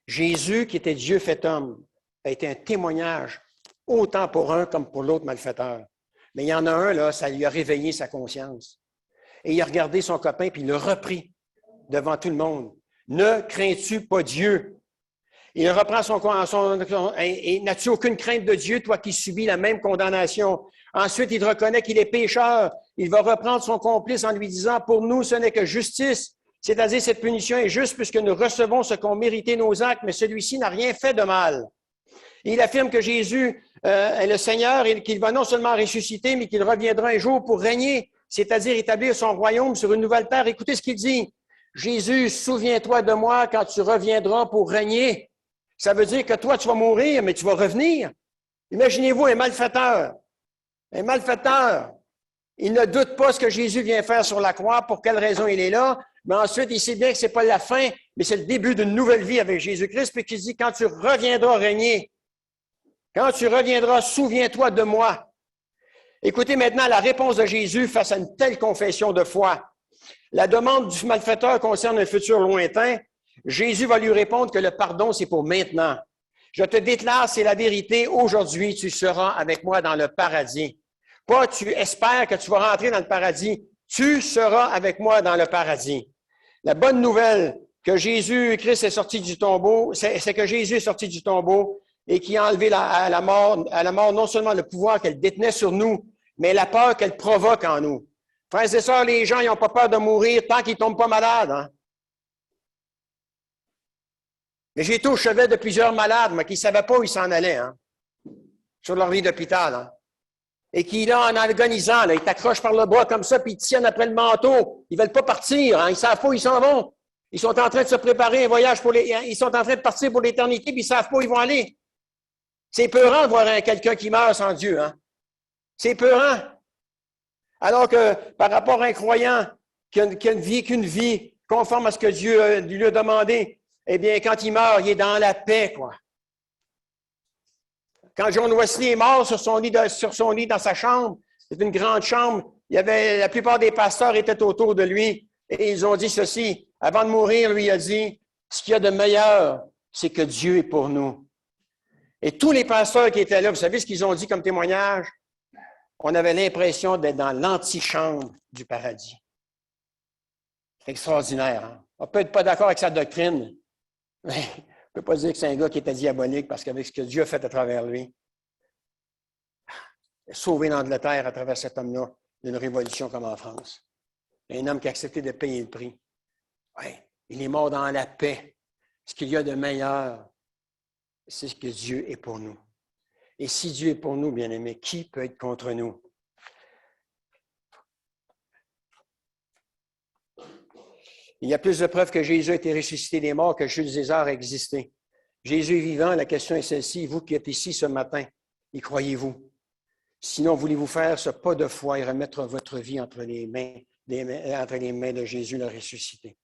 Jésus, qui était Dieu fait homme, a été un témoignage autant pour un comme pour l'autre malfaiteur. Mais il y en a un, là, ça lui a réveillé sa conscience. Et il a regardé son copain, puis il l'a repris devant tout le monde. Ne crains-tu pas Dieu? Il reprend et n'as-tu aucune crainte de Dieu, toi qui subis la même condamnation? Ensuite, il reconnaît qu'il est pécheur. Il va reprendre son complice en lui disant, pour nous, ce n'est que justice. C'est-à-dire, cette punition est juste puisque nous recevons ce qu'ont mérité nos actes, mais celui-ci n'a rien fait de mal. Il affirme que Jésus est le Seigneur et qu'il va non seulement ressusciter, mais qu'il reviendra un jour pour régner, c'est-à-dire établir son royaume sur une nouvelle terre. Écoutez ce qu'il dit. Jésus, souviens-toi de moi quand tu reviendras pour régner. Ça veut dire que toi, tu vas mourir, mais tu vas revenir. Imaginez-vous un malfaiteur. Un malfaiteur. Il ne doute pas ce que Jésus vient faire sur la croix, pour quelle raison il est là, mais ensuite, il sait bien que ce n'est pas la fin, mais c'est le début d'une nouvelle vie avec Jésus-Christ, puis qu'il dit, quand tu reviendras régner, quand tu reviendras, souviens-toi de moi. Écoutez maintenant la réponse de Jésus face à une telle confession de foi. La demande du malfaiteur concerne un futur lointain. Jésus va lui répondre que le pardon, c'est pour maintenant. Je te déclare, c'est la vérité. Aujourd'hui, tu seras avec moi dans le paradis. Pas tu espères que tu vas rentrer dans le paradis. Tu seras avec moi dans le paradis. La bonne nouvelle que Jésus-Christ est sorti du tombeau, c'est que Jésus est sorti du tombeau et qui a enlevé à la mort non seulement le pouvoir qu'elle détenait sur nous, mais la peur qu'elle provoque en nous. Frères et sœurs, les gens, ils n'ont pas peur de mourir tant qu'ils ne tombent pas malades. Hein? Mais j'ai été au chevet de plusieurs malades, mais qui ne savaient pas où ils s'en allaient, hein? Sur leur lit d'hôpital. Hein? Et qui, là, en agonisant, là, ils t'accrochent par le bras comme ça, puis ils tiennent après le manteau. Ils ne veulent pas partir. Hein? Ils ne savent pas où ils s'en vont. Ils sont en train de se préparer un voyage ils sont en train de partir pour l'éternité, puis ils ne savent pas où ils vont aller. C'est peurant de voir quelqu'un qui meurt sans Dieu. Hein? C'est peurant. Alors que par rapport à un croyant qui a vécu une vie conforme à ce que Dieu lui a demandé, eh bien, quand il meurt, il est dans la paix, quoi. Quand John Wesley est mort sur son lit dans sa chambre, c'est une grande chambre, la plupart des pasteurs étaient autour de lui et ils ont dit ceci. Avant de mourir, lui a dit, ce qu'il y a de meilleur, c'est que Dieu est pour nous. Et tous les pasteurs qui étaient là, vous savez ce qu'ils ont dit comme témoignage? On avait l'impression d'être dans l'antichambre du paradis. C'est extraordinaire. Hein? On peut être pas d'accord avec sa doctrine, mais on ne peut pas dire que c'est un gars qui était diabolique parce qu'avec ce que Dieu a fait à travers lui, il a sauvé l'Angleterre à travers cet homme-là d'une révolution comme en France. Un homme qui a accepté de payer le prix. Ouais, il est mort dans la paix. Ce qu'il y a de meilleur, c'est que Dieu est pour nous. Et si Dieu est pour nous, bien-aimés, qui peut être contre nous? Il y a plus de preuves que Jésus a été ressuscité des morts que Jules César a existé. Jésus est vivant, la question est celle-ci. Vous qui êtes ici ce matin, y croyez-vous? Sinon, voulez-vous faire ce pas de foi et remettre votre vie entre les mains de Jésus le ressuscité?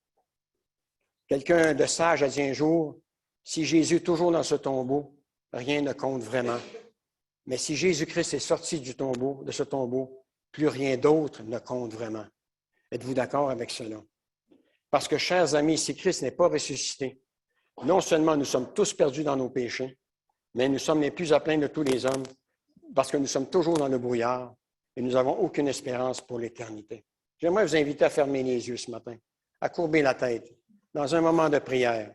Quelqu'un de sage a dit un jour, si Jésus est toujours dans ce tombeau, rien ne compte vraiment. Mais si Jésus-Christ est sorti de ce tombeau, plus rien d'autre ne compte vraiment. Êtes-vous d'accord avec cela? Parce que, chers amis, si Christ n'est pas ressuscité, non seulement nous sommes tous perdus dans nos péchés, mais nous sommes les plus à plaindre de tous les hommes, parce que nous sommes toujours dans le brouillard et nous n'avons aucune espérance pour l'éternité. J'aimerais vous inviter à fermer les yeux ce matin, à courber la tête, dans un moment de prière.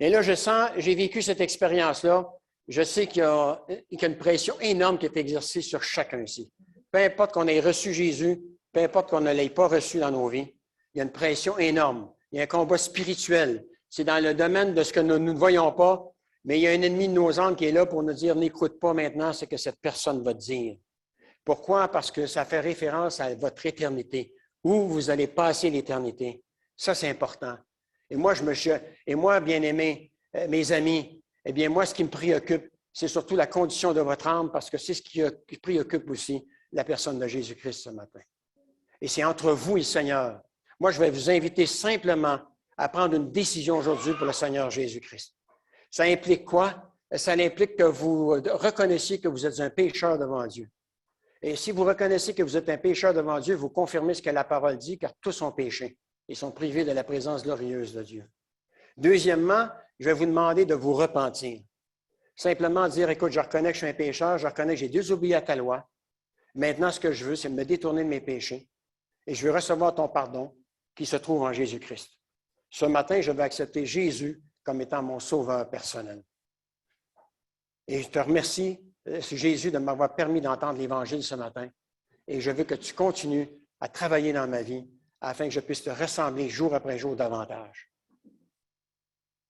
Et là, j'ai vécu cette expérience-là. Je sais qu'il y a une pression énorme qui est exercée sur chacun ici. Peu importe qu'on ait reçu Jésus, peu importe qu'on ne l'ait pas reçu dans nos vies, il y a une pression énorme. Il y a un combat spirituel. C'est dans le domaine de ce que nous ne voyons pas. Mais il y a un ennemi de nos âmes qui est là pour nous dire, n'écoute pas maintenant ce que cette personne va te dire. Pourquoi? Parce que ça fait référence à votre éternité, où vous allez passer l'éternité. Ça, c'est important. Et moi, bien-aimés, mes amis, eh bien, moi, ce qui me préoccupe, c'est surtout la condition de votre âme, parce que c'est ce qui préoccupe aussi la personne de Jésus-Christ ce matin. Et c'est entre vous et le Seigneur. Moi, je vais vous inviter simplement à prendre une décision aujourd'hui pour le Seigneur Jésus-Christ. Ça implique quoi? Ça implique que vous reconnaissiez que vous êtes un pécheur devant Dieu. Et si vous reconnaissez que vous êtes un pécheur devant Dieu, vous confirmez ce que la parole dit, car tous ont péché et sont privés de la présence glorieuse de Dieu. Deuxièmement, je vais vous demander de vous repentir. Simplement dire, écoute, je reconnais que je suis un pécheur, je reconnais que j'ai désobéi à ta loi. Maintenant, ce que je veux, c'est me détourner de mes péchés et je veux recevoir ton pardon qui se trouve en Jésus-Christ. Ce matin, je vais accepter Jésus comme étant mon sauveur personnel. Et je te remercie, Jésus, de m'avoir permis d'entendre l'Évangile ce matin. Et je veux que tu continues à travailler dans ma vie afin que je puisse te ressembler jour après jour davantage.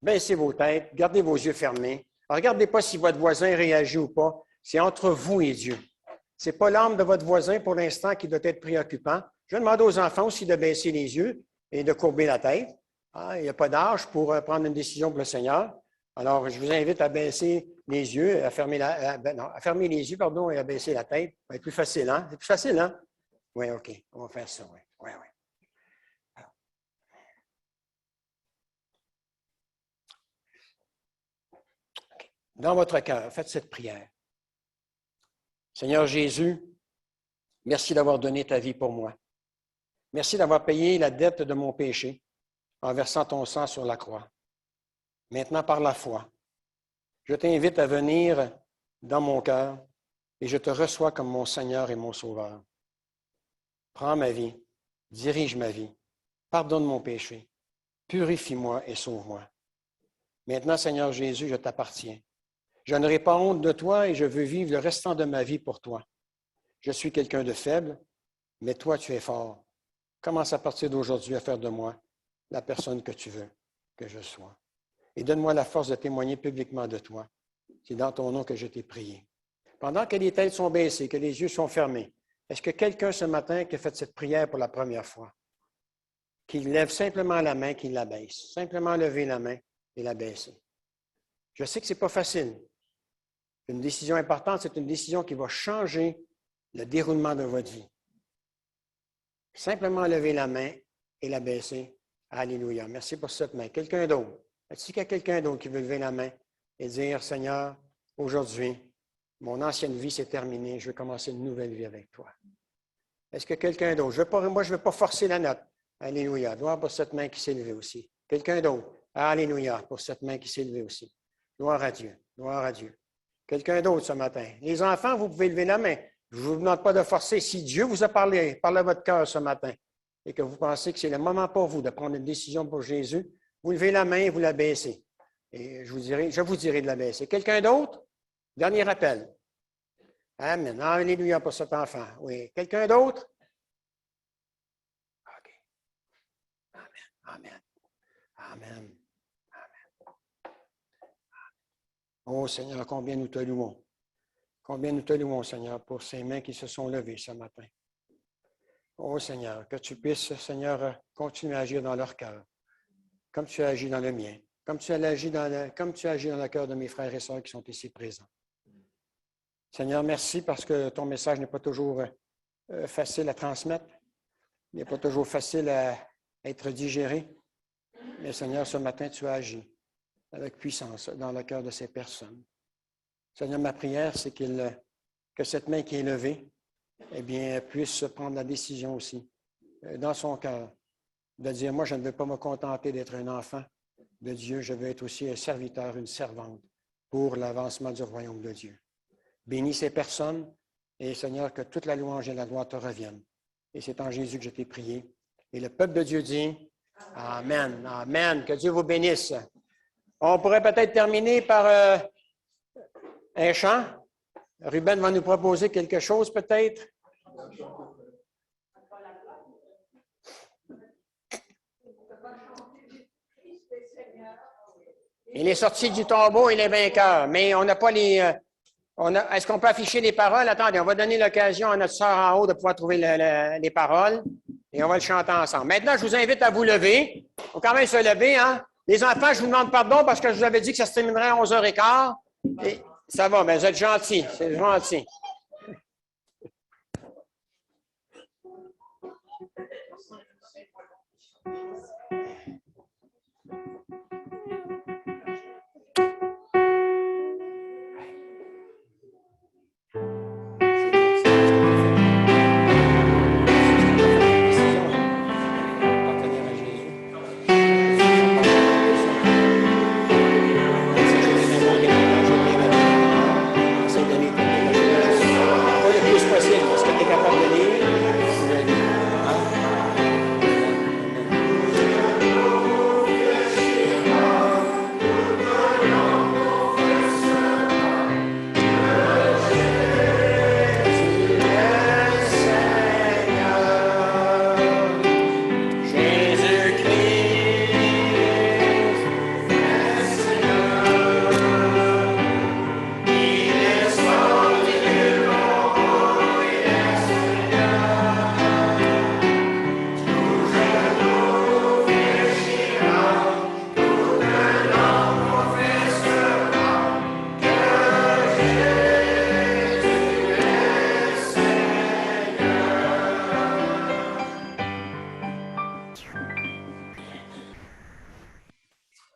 Baissez vos têtes, gardez vos yeux fermés. Regardez pas si votre voisin réagit ou pas. C'est entre vous et Dieu. Ce n'est pas l'âme de votre voisin pour l'instant qui doit être préoccupant. Je vais demander aux enfants aussi de baisser les yeux et de courber la tête. Il n'y a pas d'âge pour prendre une décision pour le Seigneur. Alors, je vous invite à baisser les yeux, à fermer les yeux, et à baisser la tête. Ça va être plus facile, hein? C'est plus facile, hein? Oui, OK. On va faire ça, oui. Oui, oui. Alors. Okay. Dans votre cœur, faites cette prière. Seigneur Jésus, merci d'avoir donné ta vie pour moi. Merci d'avoir payé la dette de mon péché en versant ton sang sur la croix. Maintenant, par la foi, je t'invite à venir dans mon cœur et je te reçois comme mon Seigneur et mon Sauveur. Prends ma vie, dirige ma vie, pardonne mon péché, purifie-moi et sauve-moi. Maintenant, Seigneur Jésus, je t'appartiens. Je n'aurai pas honte de toi et je veux vivre le restant de ma vie pour toi. Je suis quelqu'un de faible, mais toi, tu es fort. Commence à partir d'aujourd'hui à faire de moi la personne que tu veux que je sois. Et donne-moi la force de témoigner publiquement de toi. C'est dans ton nom que je t'ai prié. Pendant que les têtes sont baissées, que les yeux sont fermés, est-ce que quelqu'un ce matin qui a fait cette prière pour la première fois, qui lève simplement la main, qui la baisse, simplement lever la main et la baisser? Je sais que ce n'est pas facile. Une décision importante, c'est une décision qui va changer le déroulement de votre vie. Simplement lever la main et la baisser. Alléluia. Merci pour cette main. Quelqu'un d'autre? Est-ce qu'il y a quelqu'un d'autre qui veut lever la main et dire, Seigneur, aujourd'hui, mon ancienne vie s'est terminée, je veux commencer une nouvelle vie avec toi. Est-ce que quelqu'un d'autre? Moi, je ne veux pas forcer la note. Alléluia. Gloire pour cette main qui s'est levée aussi. Quelqu'un d'autre? Alléluia pour cette main qui s'est levée aussi. Gloire à Dieu. Gloire à Dieu. Quelqu'un d'autre ce matin? Les enfants, vous pouvez lever la main. Je ne vous demande pas de forcer. Si Dieu vous a parlé à votre cœur ce matin et que vous pensez que c'est le moment pour vous de prendre une décision pour Jésus, vous levez la main et vous la baissez. Et je vous dirai de la baisser. Quelqu'un d'autre? Dernier appel. Amen. Alléluia pour cet enfant. Oui. Quelqu'un d'autre? OK. Amen. Amen. Amen. Amen. Oh Seigneur, combien nous te louons. Combien nous te louons, Seigneur, pour ces mains qui se sont levées ce matin. Oh Seigneur, que tu puisses, Seigneur, continuer à agir dans leur cœur, comme tu as agi dans le mien, comme tu as agi dans le cœur de mes frères et sœurs qui sont ici présents. Seigneur, merci parce que ton message n'est pas toujours facile à transmettre, il n'est pas toujours facile à être digéré. Mais Seigneur, ce matin, tu as agi avec puissance dans le cœur de ces personnes. Seigneur, ma prière, c'est que cette main qui est levée, eh bien, puisse prendre la décision aussi, dans son cœur, de dire, moi, je ne veux pas me contenter d'être un enfant de Dieu, je veux être aussi un serviteur, une servante pour l'avancement du royaume de Dieu. Bénis ces personnes et, Seigneur, que toute la louange et la gloire te reviennent. Et c'est en Jésus que je t'ai prié. Et le peuple de Dieu dit, Amen, Amen, que Dieu vous bénisse. On pourrait peut-être terminer par un chant. Ruben va nous proposer quelque chose peut-être. Il est sorti du tombeau, il est vainqueur. Mais on n'a pas les... est-ce qu'on peut afficher les paroles? Attendez, on va donner l'occasion à notre sœur en haut de pouvoir trouver les paroles et on va le chanter ensemble. Maintenant, je vous invite à vous lever. Il faut quand même se lever, hein? Les enfants, je vous demande pardon parce que je vous avais dit que ça se terminerait à 11h15. Et ça va, mais vous êtes gentils. C'est gentil.